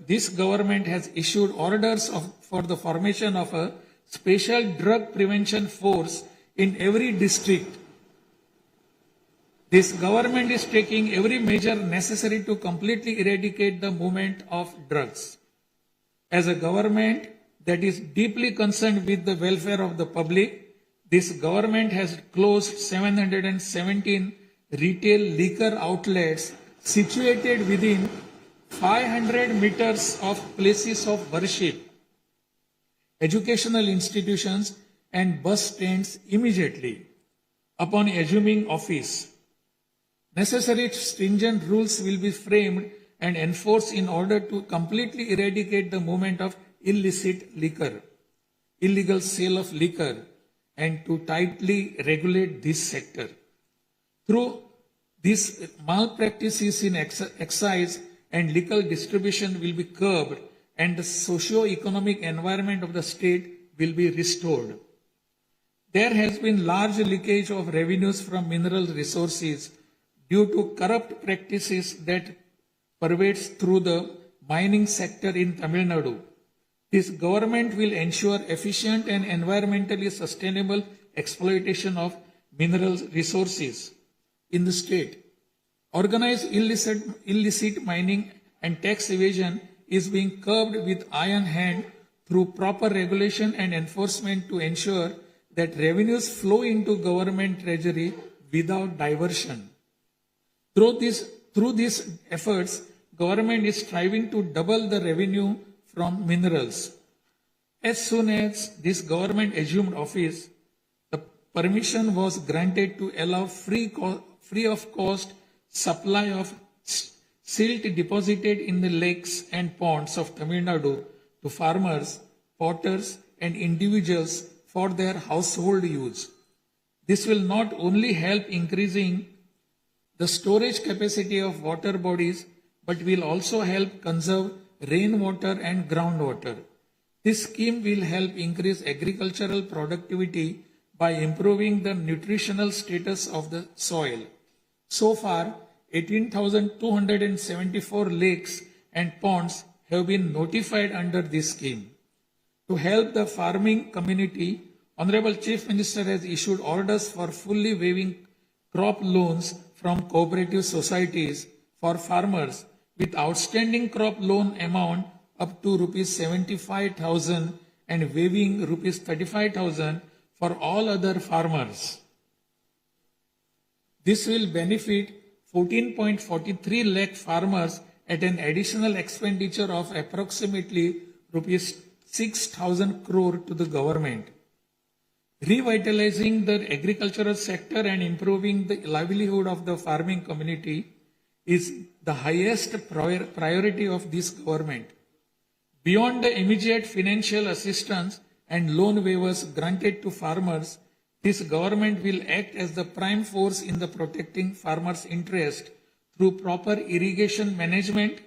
this government has issued orders for the formation of a special drug prevention force in every district. This government is taking every measure necessary to completely eradicate the movement of drugs. As a government that is deeply concerned with the welfare of the public, this government has closed 717 retail liquor outlets situated within 500 meters of places of worship, educational institutions and bus stands immediately upon assuming office. Necessary stringent rules will be framed and enforced in order to completely eradicate the movement of illicit liquor, illegal sale of liquor, and to tightly regulate this sector. Through these malpractices in excise and liquor distribution will be curbed, and the socio-economic environment of the state will be restored. There has been large leakage of revenues from mineral resources due to corrupt practices that pervades through the mining sector in Tamil Nadu. This government will ensure efficient and environmentally sustainable exploitation of mineral resources in the state. Organized illicit mining and tax evasion is being curbed with iron hand through proper regulation and enforcement to ensure that revenues flow into government treasury without diversion. Through these efforts, government is striving to double the revenue from minerals. As soon as this government assumed office, the permission was granted to allow free of cost supply of silt deposited in the lakes and ponds of Tamil Nadu to farmers, potters, and individuals for their household use. This will not only help increasing the storage capacity of water bodies, but will also help conserve rainwater and groundwater. This scheme will help increase agricultural productivity by improving the nutritional status of the soil. So far, 18,274 lakes and ponds have been notified under this scheme. To help the farming community, Honorable Chief Minister has issued orders for fully waiving crop loans from cooperative societies for farmers with outstanding crop loan amount up to rupees 75,000 and waiving rupees 35,000 for all other farmers. This will benefit 14.43 lakh farmers at an additional expenditure of approximately rupees 6,000 crore to the government. Revitalizing the agricultural sector and improving the livelihood of the farming community is the highest priority of this government. Beyond the immediate financial assistance and loan waivers granted to farmers, this government will act as the prime force in the protecting farmers' interest through proper irrigation management,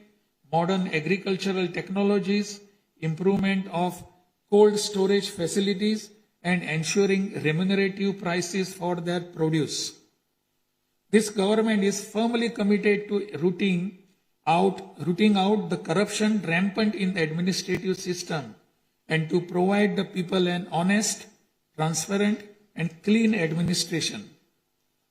modern agricultural technologies, improvement of cold storage facilities, and ensuring remunerative prices for their produce. This government is firmly committed to rooting out the corruption rampant in the administrative system and to provide the people an honest, transparent, and clean administration.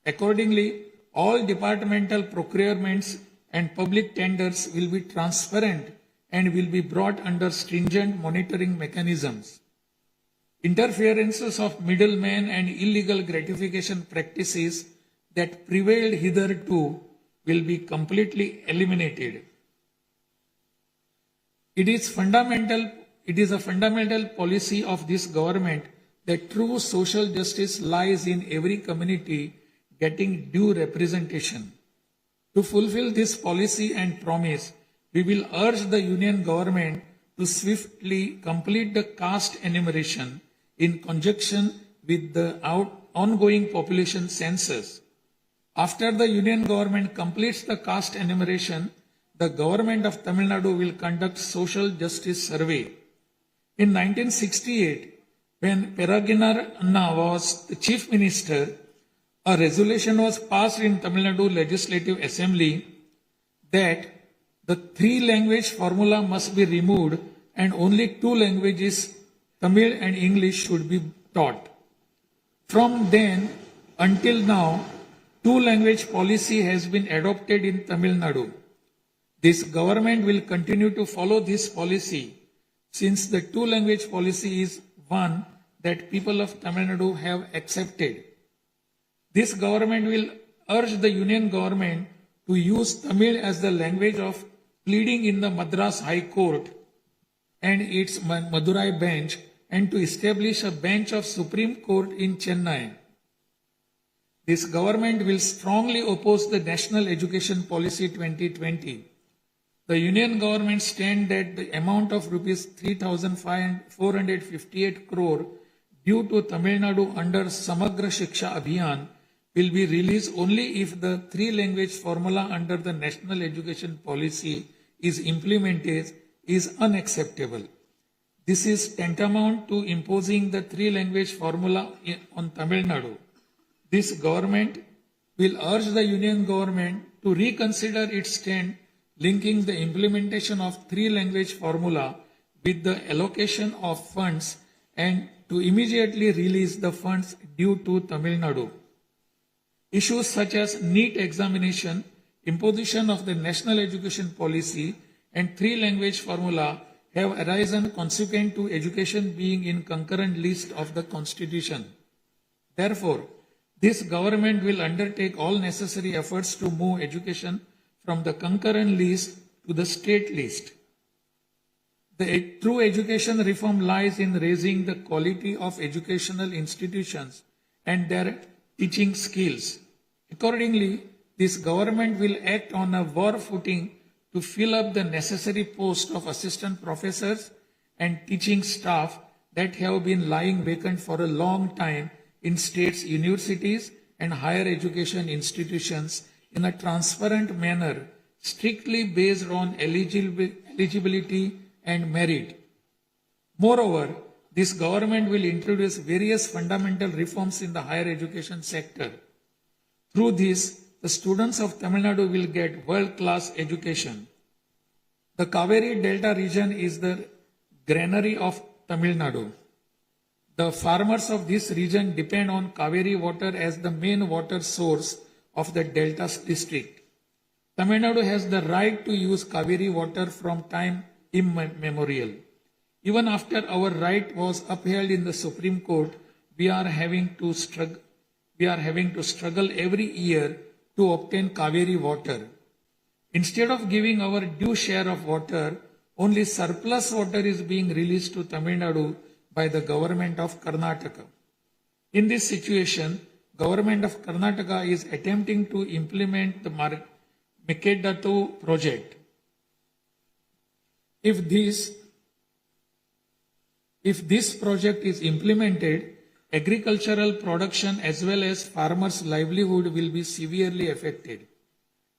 Accordingly, all departmental procurements and public tenders will be transparent and will be brought under stringent monitoring mechanisms. Interferences of middlemen and illegal gratification practices that prevailed hitherto will be completely eliminated. It is a fundamental policy of this government that true social justice lies in every community getting due representation. To fulfill this policy and promise, we will urge the Union government to swiftly complete the caste enumeration in conjunction with the ongoing population census. After the Union government completes the caste enumeration, the government of Tamil Nadu will conduct social justice survey. In 1968, when Peraginar Anna was the chief minister, a resolution was passed in Tamil Nadu Legislative Assembly that the 3-language formula must be removed and only 2 languages, Tamil and English, should be taught. From then until now, 2-language policy has been adopted in Tamil Nadu. This government will continue to follow this policy since the 2-language policy is one that people of Tamil Nadu have accepted. This government will urge the Union government to use Tamil as the language of pleading in the Madras High Court and its Madurai bench and to establish a bench of Supreme Court in Chennai. This government will strongly oppose the National Education Policy 2020. The Union government stands that the amount of rupees 3,458 crore due to Tamil Nadu under Samagra Shiksha Abhiyan will be released only if the 3-language formula under the National Education Policy is implemented is unacceptable. This is tantamount to imposing the 3-language formula on Tamil Nadu. This government will urge the Union government to reconsider its stand linking the implementation of three-language formula with the allocation of funds and to immediately release the funds due to Tamil Nadu. Issues such as NEET examination, imposition of the national education policy, and three-language formula have arisen consequent to education being in concurrent list of the Constitution. Therefore, this government will undertake all necessary efforts to move education from the concurrent list to the state list. The true education reform lies in raising the quality of educational institutions and their teaching skills. Accordingly, this government will act on a war footing to fill up the necessary posts of assistant professors and teaching staff that have been lying vacant for a long time in states' universities and higher education institutions in a transparent manner, strictly based on eligibility and merit. Moreover, this government will introduce various fundamental reforms in the higher education sector. Through this, the students of Tamil Nadu will get world-class education. The Kaveri Delta region is the granary of Tamil Nadu. The farmers of this region depend on Kaveri water as the main water source of the Delta district. Tamil Nadu has the right to use Kaveri water from time immemorial. Even after our right was upheld in the Supreme Court, we are having to struggle every year to obtain Kaveri water. Instead of giving our due share of water, only surplus water is being released to Tamil Nadu by the government of Karnataka. In this situation, government of Karnataka is attempting to implement the Mekedatu project. If this project is implemented, agricultural production as well as farmers' livelihood will be severely affected.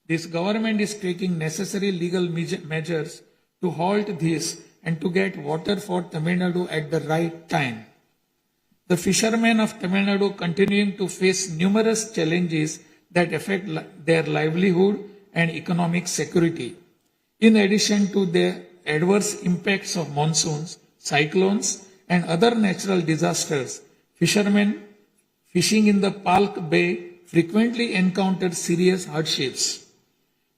This government is taking necessary legal measures to halt this and to get water for Tamil Nadu at the right time. The fishermen of Tamil Nadu continuing to face numerous challenges that affect their livelihood and economic security. In addition to the adverse impacts of monsoons, cyclones, and other natural disasters, fishermen fishing in the Palk Bay frequently encounter serious hardships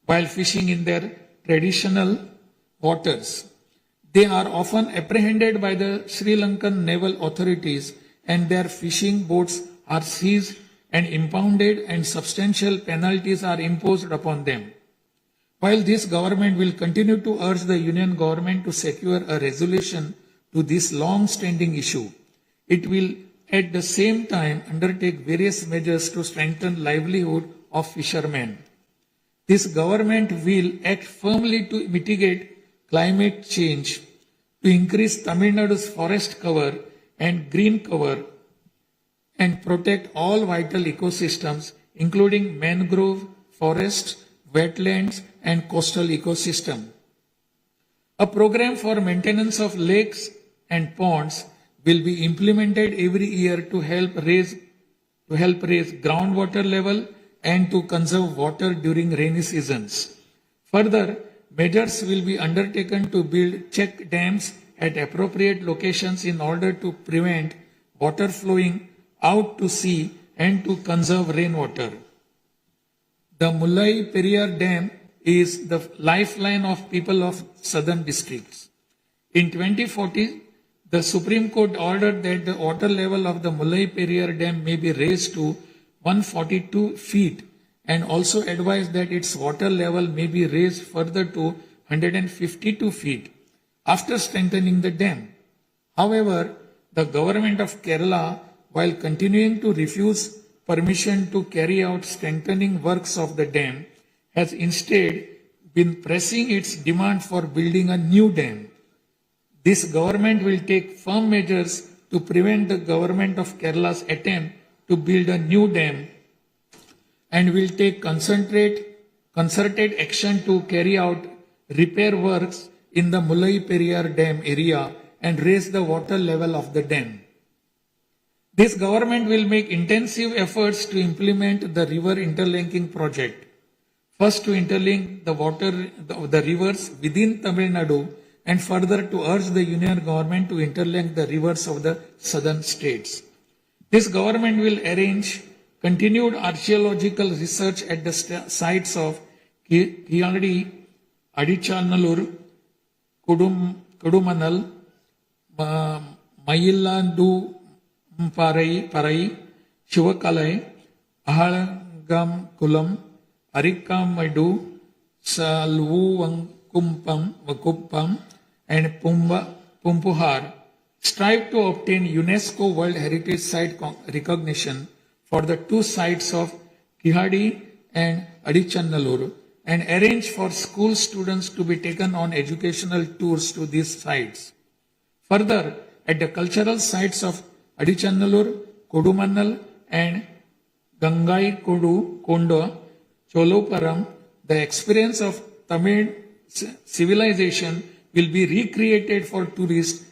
while fishing in their traditional waters. They are often apprehended by the Sri Lankan naval authorities and their fishing boats are seized and impounded and substantial penalties are imposed upon them. While this government will continue to urge the union government to secure a resolution to this long-standing issue, it will at the same time undertake various measures to strengthen livelihood of fishermen. This government will act firmly to mitigate climate change, to increase Tamil Nadu's forest cover and green cover, and protect all vital ecosystems, including mangrove, forests, wetlands, and coastal ecosystem. A program for maintenance of lakes and ponds will be implemented every year to help raise groundwater level and to conserve water during rainy seasons. Further, measures will be undertaken to build check dams at appropriate locations in order to prevent water flowing out to sea and to conserve rainwater. The Mullai Periyar Dam is the lifeline of people of southern districts. In 2040, the Supreme Court ordered that the water level of the Mullai Periyar Dam may be raised to 142 feet and also advised that its water level may be raised further to 152 feet after strengthening the dam. However, the government of Kerala, while continuing to refuse permission to carry out strengthening works of the dam, has instead been pressing its demand for building a new dam. This government will take firm measures to prevent the government of Kerala's attempt to build a new dam and will take concerted action to carry out repair works in the Mullai Periyar Dam area and raise the water level of the dam. This government will make intensive efforts to implement the river interlinking project. First, to interlink the rivers within Tamil Nadu, and further to urge the union government to interlink the rivers of the southern states. This government will arrange continued archaeological research at the sites of Kiyadi, Adichanallur, Kudumanal, Mayillandu Parai, Shivakalai, Ahalgam Kulam, Arikamadu, Salvukumpam, and Pumpuhar strive to obtain UNESCO World Heritage Site recognition for the two sites of Kihadi and Adichanallur, and arrange for school students to be taken on educational tours to these sites. Further, at the cultural sites of Adichanallur, Kodumannal, and Gangai Kondo, Choloparam, the experience of Tamil civilization will be recreated for tourists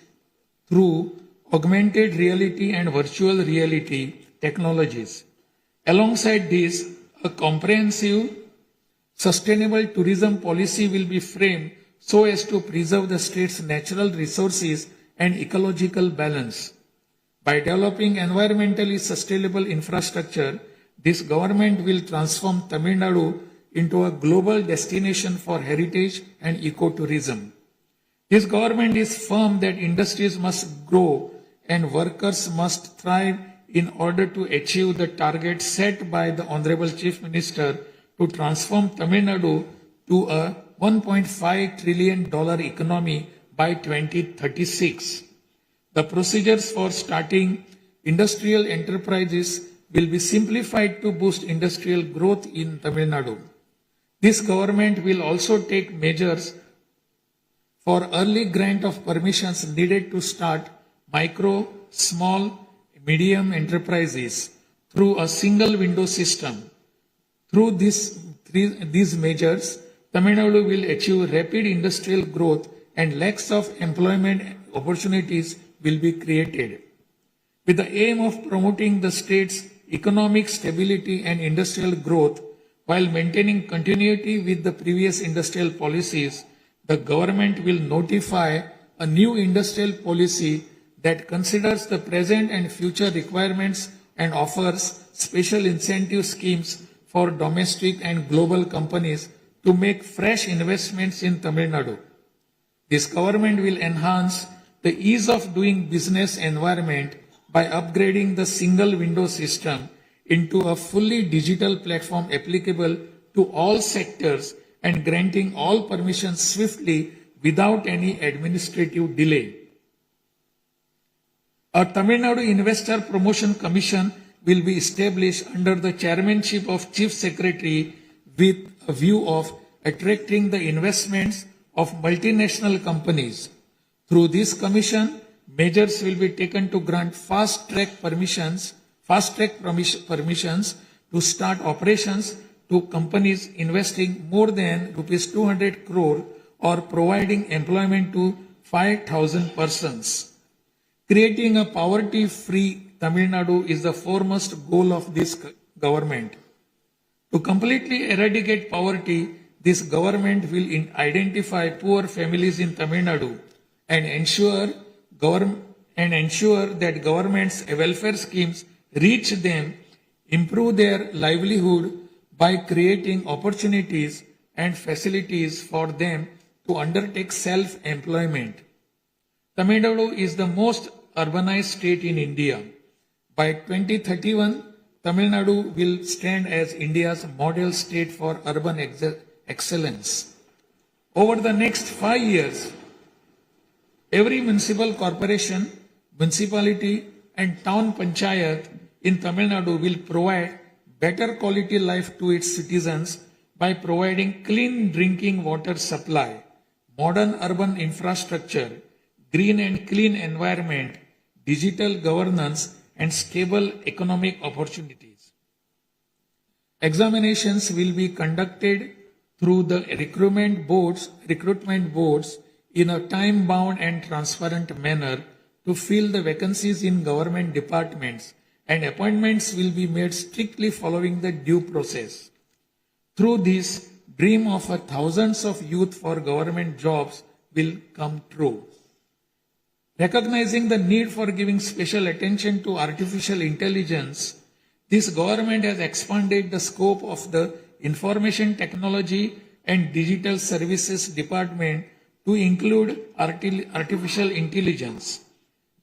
through augmented reality and virtual reality technologies. Alongside this, a comprehensive, sustainable tourism policy will be framed so as to preserve the state's natural resources and ecological balance. By developing environmentally sustainable infrastructure, this government will transform Tamil Nadu into a global destination for heritage and ecotourism. This government is firm that industries must grow and workers must thrive in order to achieve the target set by the Honorable Chief Minister to transform Tamil Nadu to a $1.5 trillion economy by 2036. The procedures for starting industrial enterprises will be simplified to boost industrial growth in Tamil Nadu. This government will also take measures for early grant of permissions needed to start micro, small, medium enterprises through a single window system. Through these measures, Tamil Nadu will achieve rapid industrial growth and lakhs of employment opportunities will be created. With the aim of promoting the state's economic stability and industrial growth while maintaining continuity with the previous industrial policies, the government will notify a new industrial policy that considers the present and future requirements and offers special incentive schemes for domestic and global companies to make fresh investments in Tamil Nadu. This government will enhance the ease of doing business environment by upgrading the single window system into a fully digital platform applicable to all sectors and granting all permissions swiftly without any administrative delay. A Tamil Nadu Investor Promotion Commission will be established under the chairmanship of Chief Secretary with a view of attracting the investments of multinational companies. Through this commission, measures will be taken to grant fast-track permissions to start operations to companies investing more than rupees 200 crore or providing employment to 5,000 persons. Creating a poverty-free Tamil Nadu is the foremost goal of this government. To completely eradicate poverty, this government will identify poor families in Tamil Nadu and ensure that government's welfare schemes reach them, improve their livelihood by creating opportunities and facilities for them to undertake self-employment. Tamil Nadu is the most urbanized state in India. By 2031, Tamil Nadu will stand as India's model state for urban excellence. Over the next 5 years, every municipal corporation, municipality, and town panchayat in Tamil Nadu will provide better quality life to its citizens by providing clean drinking water supply, modern urban infrastructure, green and clean environment, digital governance, and stable economic opportunities. Examinations will be conducted through the recruitment boards in a time-bound and transparent manner to fill the vacancies in government departments, and appointments will be made strictly following the due process. Through this, dream of thousands of youth for government jobs will come true. Recognizing the need for giving special attention to artificial intelligence, this government has expanded the scope of the Information Technology and Digital Services Department to include artificial intelligence.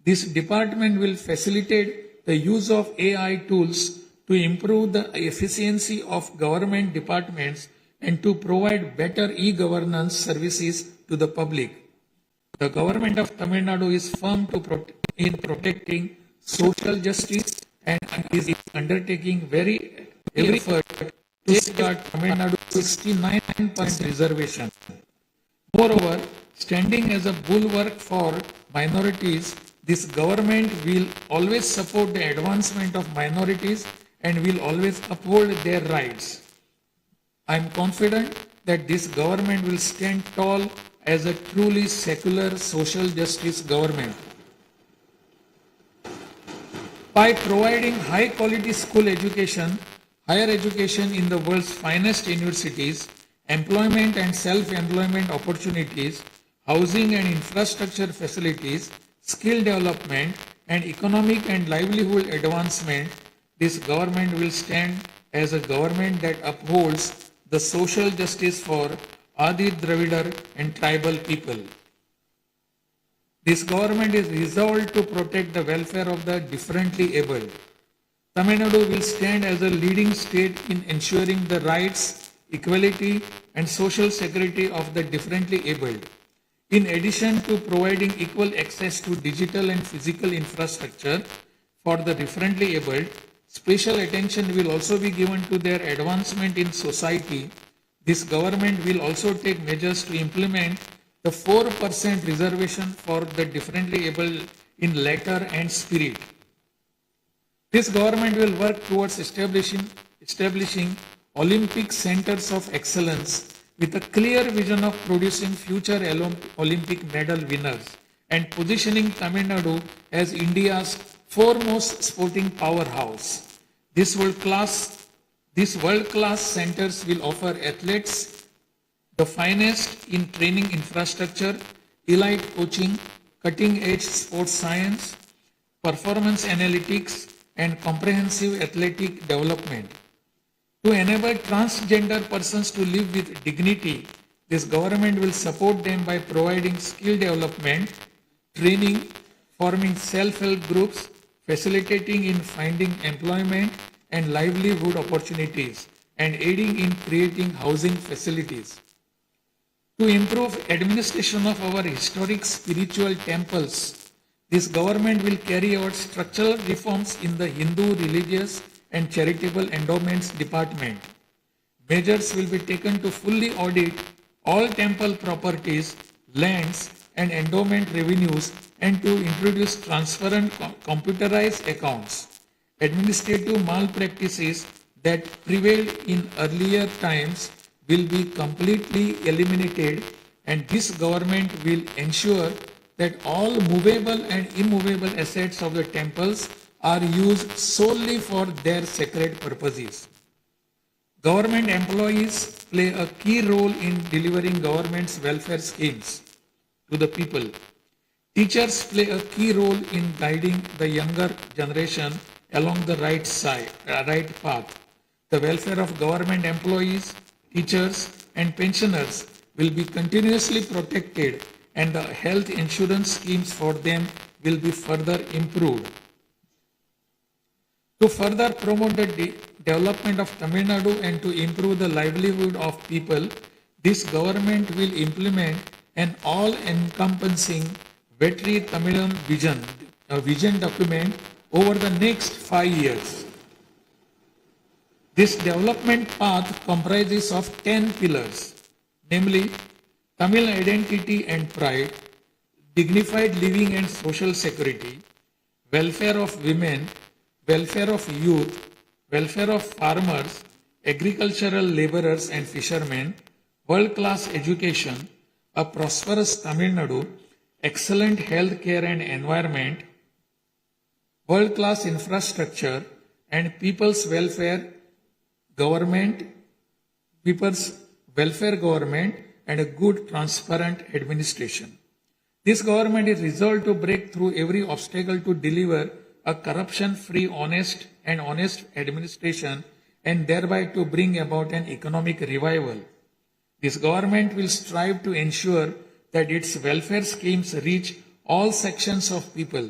This department will facilitate the use of AI tools to improve the efficiency of government departments and to provide better e-governance services to the public. The government of Tamil Nadu is firm in protecting social justice and is undertaking every effort to safeguard Tamil Nadu's 69% reservation. Moreover, standing as a bulwark for minorities, this government will always support the advancement of minorities and will always uphold their rights. I am confident that this government will stand tall as a truly secular social justice government. By providing high quality school education, higher education in the world's finest universities, employment and self-employment opportunities, housing and infrastructure facilities, skill development, and economic and livelihood advancement, this government will stand as a government that upholds the social justice for Adi Dravidar and tribal people. This government is resolved to protect the welfare of the differently abled. Tamil Nadu will stand as a leading state in ensuring the rights, equality, and social security of the differently abled. In addition to providing equal access to digital and physical infrastructure for the differently abled, special attention will also be given to their advancement in society. This government will also take measures to implement the 4% reservation for the differently able in letter and spirit. This government will work towards establishing Olympic centers of excellence with a clear vision of producing future Olympic medal winners and positioning Tamil Nadu as India's foremost sporting powerhouse. These world-class centers will offer athletes the finest in training infrastructure, elite coaching, cutting-edge sports science, performance analytics, and comprehensive athletic development. To enable transgender persons to live with dignity, this government will support them by providing skill development, training, forming self-help groups, facilitating in finding employment and livelihood opportunities, and aiding in creating housing facilities. To improve administration of our historic spiritual temples, this government will carry out structural reforms in the Hindu religious and charitable endowments department. Measures will be taken to fully audit all temple properties, lands, and endowment revenues and to introduce transparent computerized accounts. Administrative malpractices that prevailed in earlier times will be completely eliminated, and this government will ensure that all movable and immovable assets of the temples are used solely for their sacred purposes. Government employees play a key role in delivering government's welfare schemes to the people. Teachers play a key role in guiding the younger generation along the right path. The welfare of government employees, teachers, and pensioners will be continuously protected, and the health insurance schemes for them will be further improved. To further promote the development of Tamil Nadu and to improve the livelihood of people, this government will implement an all-encompassing Vetri Tamilan vision, a vision document over the next 5 years. This development path comprises of 10 pillars, namely Tamil identity and pride, dignified living and social security, welfare of women, welfare of youth, welfare of farmers, agricultural laborers and fishermen, world-class education, a prosperous Tamil Nadu, excellent health care and environment, world-class infrastructure, and people's welfare, government, people's welfare government, and a good, transparent administration. This government is resolved to break through every obstacle to deliver a corruption-free, honest administration and thereby to bring about an economic revival. This government will strive to ensure that its welfare schemes reach all sections of people.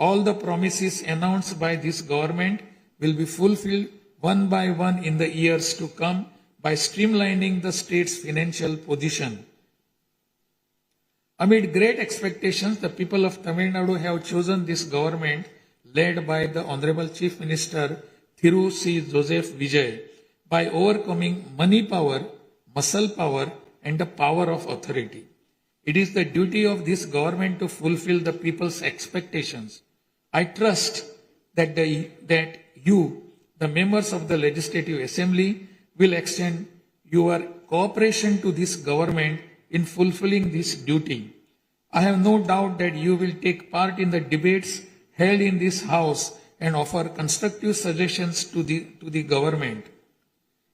All the promises announced by this government will be fulfilled one by one in the years to come by streamlining the state's financial position. Amid great expectations, the people of Tamil Nadu have chosen this government led by the Honorable Chief Minister Thiru C. Joseph Vijay by overcoming money power, muscle power, and the power of authority. It is the duty of this government to fulfill the people's expectations. I trust that you, the members of the Legislative Assembly, will extend your cooperation to this government in fulfilling this duty. I have no doubt that you will take part in the debates held in this House and offer constructive suggestions to the government.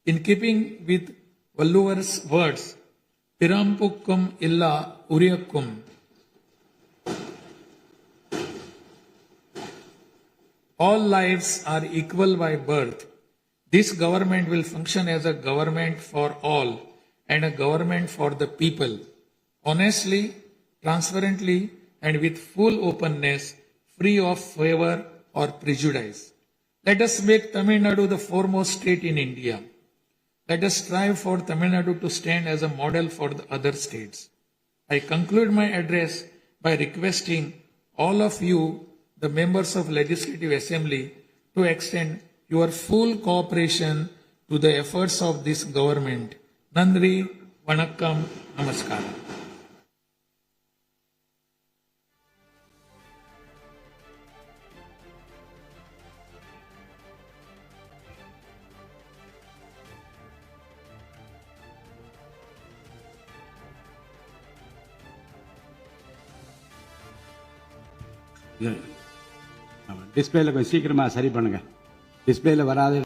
In keeping with Valluvar's words, Pirampukkum illa Uriyakkum. All lives are equal by birth. This government will function as a government for all and a government for the people. Honestly, transparently, and with full openness, free of favor or prejudice. Let us make Tamil Nadu the foremost state in India. Let us strive for Tamil Nadu to stand as a model for the other states. I conclude my address by requesting all of you, the members of Legislative Assembly, to extend your full cooperation to the efforts of this government. Nandri, Vanakkam, Namaskaram. டிஸ்பிளேல கொஞ்சம் சீக்கிரமா சரி பண்ணுங்க. டிஸ்பிளேல வராது.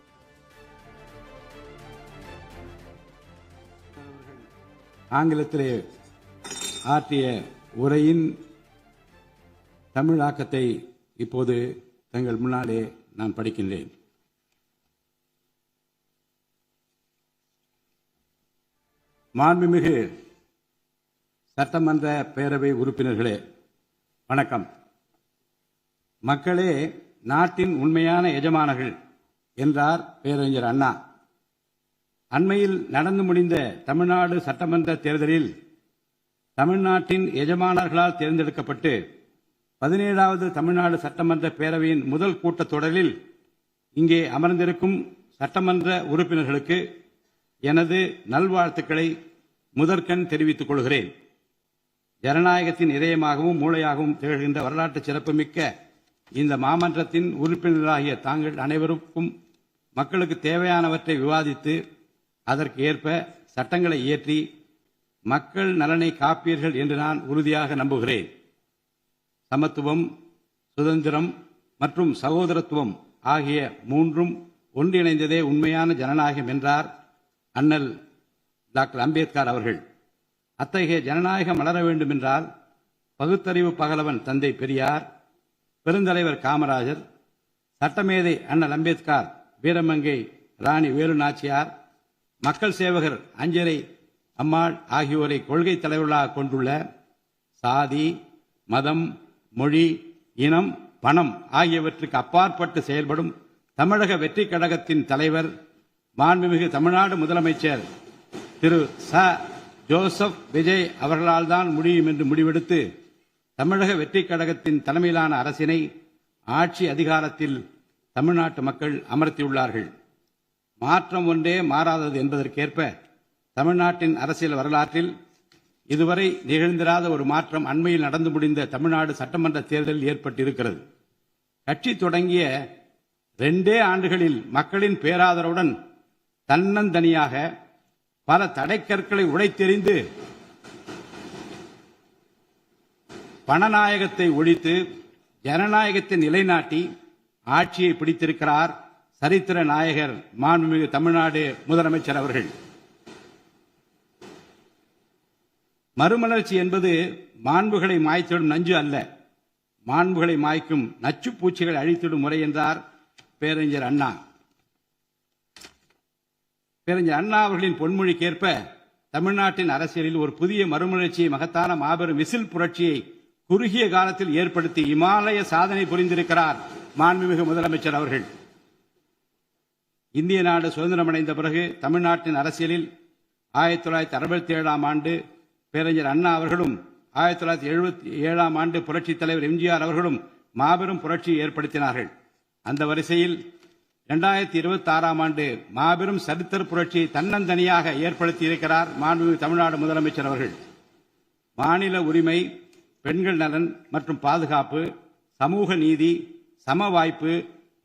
ஆங்கிலத்திலே ஆற்றிய உரையின் தமிழாக்கத்தை இப்போது தங்கள் முன்னாலே நான் படிக்கின்றேன். மாண்புமிகு சட்டமன்ற பேரவை உறுப்பினர்களே, வணக்கம். மக்களே நாட்டின் உண்மையான எஜமானர்கள் என்றார் பேரறிஞர் அண்ணா. அண்மையில் நடந்து முடிந்த தமிழ்நாடு சட்டமன்ற தேர்தலில் தமிழ்நாட்டின் எஜமானர்களால் தேர்ந்தெடுக்கப்பட்டு 17வது தமிழ்நாடு சட்டமன்ற பேரவையின் முதல் கூட்டத்தொடரில் இங்கே அமர்ந்திருக்கும் சட்டமன்ற உறுப்பினர்களுக்கு எனது நல்வாழ்த்துக்களை முதற்கண் தெரிவித்துக் கொள்கிறேன். ஜனநாயகத்தின் இதயமாகவும் மூளையாகவும் திகழ்கின்ற வரலாற்று சிறப்புமிக்க இந்த மாமன்றத்தின் உறுப்பினர்களாகிய தாங்கள் அனைவருக்கும் மக்களுக்கு தேவையானவற்றை விவாதித்து அதற்கு ஏற்ப சட்டங்களை இயற்றி மக்கள் நலனை காப்பீர்கள் என்று நான் உறுதியாக நம்புகிறேன். சமத்துவம், சுதந்திரம் மற்றும் சகோதரத்துவம் ஆகிய மூன்றும் ஒன்றிணைந்ததே உண்மையான ஜனநாயகம் என்றார் அண்ணல் டாக்டர் அம்பேத்கர் அவர்கள். அத்தகைய ஜனநாயகம் வளர வேண்டும் என்றால் பகுத்தறிவு பகலவன் தந்தை பெரியார், பெருந்தலைவர் காமராஜர், சட்டமேதை அண்ணல் அம்பேத்கர், வீரமங்கை ராணி வேலு நாச்சியார், மக்கள் சேவகர் அஞ்சலை அம்மாள் ஆகியோரை கொள்கை தலைவர்களாக கொண்டுள்ள சாதி, மதம், மொழி, இனம், பணம் ஆகியவற்றுக்கு அப்பாற்பட்டு செயல்படும் தமிழக வெற்றி கழகத்தின் தலைவர் மாண்புமிகு தமிழ்நாடு முதலமைச்சர் திரு ச. ஜோசப் விஜய் அவர்களால் தான் முடியும் என்று முடிவெடுத்து தமிழக வெற்றி கழகத்தின் தலைமையிலான அரசினை ஆட்சி அதிகாரத்தில் தமிழ்நாட்டு மக்கள் அமர்த்தியுள்ளார்கள். மாற்றம் ஒன்றே மாறாதது என்பதற்கேற்ப தமிழ்நாட்டின் அரசியல் வரலாற்றில் இதுவரை நிகழ்ந்திராத ஒரு மாற்றம் அண்மையில் நடந்து முடிந்த தமிழ்நாடு சட்டமன்ற தேர்தலில் ஏற்பட்டிருக்கிறது. கட்சி தொடங்கிய 2 ஆண்டுகளில் மக்களின் பேராதரவுடன் தன்னந்தனியாக பல தடைக்கற்களை உடைத்தெறிந்து பணநாயகத்தை ஒழித்து ஜனநாயகத்தை நிலைநாட்டி ஆட்சியை பிடித்திருக்கிறார் சரித்திர நாயகர் மாண்புமிகு தமிழ்நாடு முதலமைச்சர் அவர்கள். மறுமலர்ச்சி என்பது மாண்புகளை மாய்த்திடும் நஞ்சு அல்ல, மாண்புகளை மாய்க்கும் நச்சு பூச்சிகளை அழித்திடும் முறை என்றார் பேரறிஞர் அண்ணா. பேரறிஞர் அண்ணா அவர்களின் பொன்மொழிக்கேற்ப தமிழ்நாட்டின் அரசியலில் ஒரு புதிய மறுமலர்ச்சியை, மகத்தான மாபெரும் விசில் புரட்சியை குறுகிய காலத்தில் ஏற்படுத்தி இமாலய சாதனை புரிந்திருக்கிறார் மாண்புமிகு முதலமைச்சர் அவர்கள். இந்திய நாடு சுதந்திரமடைந்த பிறகு தமிழ்நாட்டின் அரசியலில் 1967ஆம் ஆண்டு பேரறிஞர் அண்ணா அவர்களும் 1977ஆம் ஆண்டு புரட்சித் தலைவர் எம்ஜிஆர் அவர்களும் மாபெரும் புரட்சியை ஏற்படுத்தினார்கள். அந்த வரிசையில் 2026ஆம் ஆண்டு மாபெரும் சரித்திர புரட்சியை தன்னந்தனியாக ஏற்படுத்தி இருக்கிறார் மாண்புமிகு தமிழ்நாடு முதலமைச்சர் அவர்கள். மாநில உரிமை, பெண்கள் நலன் மற்றும் பாதுகாப்பு, சமூக நீதி, சம வாய்ப்பு,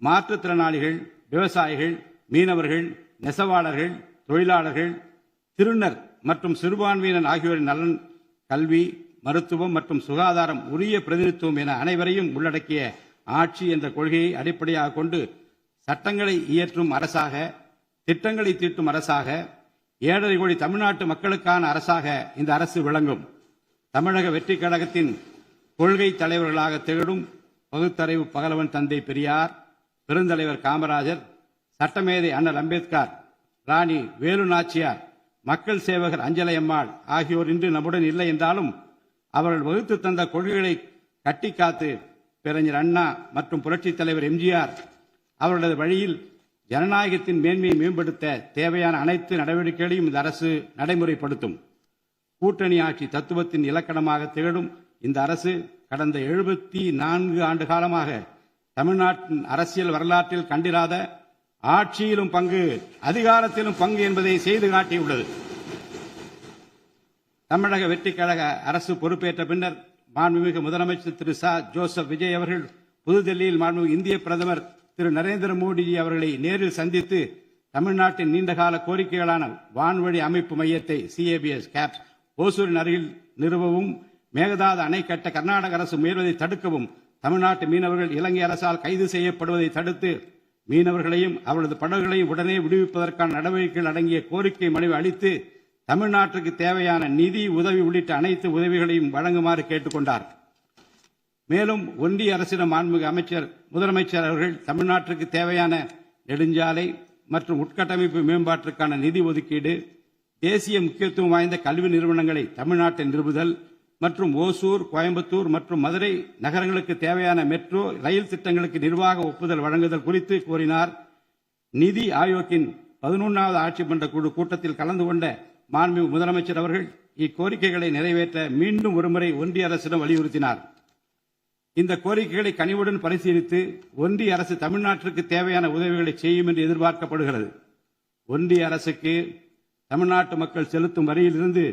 மாற்றுத்திறனாளிகள், விவசாயிகள், மீனவர்கள், நெசவாளர்கள், தொழிலாளர்கள், திருநர் மற்றும் சிறுபான்மையினர் ஆகியோரின் நலன், கல்வி, மருத்துவம் மற்றும் சுகாதாரம், உரிய பிரதிநிதித்துவம் என அனைவரையும் உள்ளடக்கிய ஆட்சி என்ற கொள்கையை அடிப்படையாக கொண்டு சட்டங்களை இயற்றும் அரசாக, திட்டங்களை தீட்டும் அரசாக, 7.5 கோடி தமிழ்நாட்டு மக்களுக்கான அரசாக இந்த அரசு விளங்கும். தமிழக வெற்றி கழகத்தின் கொள்கை தலைவர்களாக திகழும் பகுத்தறிவு பகலவன் தந்தை பெரியார், பெருந்தலைவர் காமராஜர், சட்டமேதை அண்ணல் அம்பேத்கர், ராணி வேலு நாச்சியார், மக்கள் சேவகர் அஞ்சலை அம்மாள் ஆகியோர் இன்று நம்முடன் இல்லை என்றாலும் அவர்கள் வகுத்து தந்த கொள்கைகளை கட்டி காத்து பேரறிஞர் அண்ணா மற்றும் புரட்சித் தலைவர் எம்ஜிஆர் அவர்களது வழியில் ஜனநாயகத்தின் மேன்மையை மேம்படுத்த தேவையான அனைத்து நடவடிக்கைகளையும் இந்த அரசு நடைமுறைப்படுத்தும். கூட்டணி ஆட்சி தத்துவத்தின் இலக்கணமாக திகழும் இந்த அரசு கடந்த 74 ஆண்டு காலமாக தமிழ்நாட்டின் அரசியல் வரலாற்றில் கண்டிராத ஆட்சியிலும் பங்கு, அதிகாரத்திலும் பங்கு என்பதை செய்து காட்டியுள்ளது. தமிழக வெற்றிக் கழக அரசு பொறுப்பேற்ற பின்னர் மாண்புமிகு முதலமைச்சர் திரு ஜோசப் விஜய் அவர்கள் புதுதில்லியில் மாண்புமிகு இந்திய பிரதமர் திரு நரேந்திர மோடி அவர்களை நேரில் சந்தித்து தமிழ்நாட்டின் நீண்டகால கோரிக்கைகளான வான்வழி அமைப்பு மையத்தை CABS கேப்ஸ் ஓசூரின் அருகில் நிறுவவும், மேகதாது அணை கட்ட கர்நாடக அரசு முயல்வதை தடுக்கவும், தமிழ்நாட்டு மீனவர்கள் இலங்கை அரசால் கைது செய்யப்படுவதை தடுத்து மீனவர்களையும் அவரது படகுகளையும் உடனே விடுவிப்பதற்கான நடவடிக்கைகள் அடங்கிய கோரிக்கை மனுவை அளித்து தமிழ்நாட்டுக்கு தேவையான நிதி உதவி உள்ளிட்ட அனைத்து உதவிகளையும் வழங்குமாறு கேட்டுக்கொண்டார். மேலும் ஒன்றிய அரசிடம் மாண்புமிகு முதலமைச்சர் அவர்கள் தமிழ்நாட்டிற்கு தேவையான நெடுஞ்சாலை மற்றும் உட்கட்டமைப்பு மேம்பாட்டிற்கான நிதி ஒதுக்கீடு, தேசிய முக்கியத்துவம் வாய்ந்த கல்வி நிறுவனங்களை தமிழ்நாட்டில் நிறுவுதல் மற்றும் ஓசூர், கோயம்புத்தூர் மற்றும் மதுரை நகரங்களுக்கு தேவையான மெட்ரோ ரயில் திட்டங்களுக்கு நிர்வாக ஒப்புதல் வழங்குதல் குறித்து கோரினார். நிதி ஆயோக்கின் 11வது ஆட்சி மன்ற குழு கூட்டத்தில் கலந்து கொண்ட மாண்புமிகு முதலமைச்சர் அவர்கள் இக்கோரிக்கைகளை நிறைவேற்ற மீண்டும் ஒருமுறை ஒன்றிய அரசிடம் வலியுறுத்தினார். இந்த கோரிக்கைகளை கனிவுடன் பரிசீலித்து ஒன்றிய அரசு தமிழ்நாட்டிற்கு தேவையான உதவிகளை செய்யும் என்று எதிர்பார்க்கப்படுகிறது. ஒன்றிய அரசுக்கு தமிழ்நாட்டு மக்கள் செலுத்தும் வரியிலிருந்து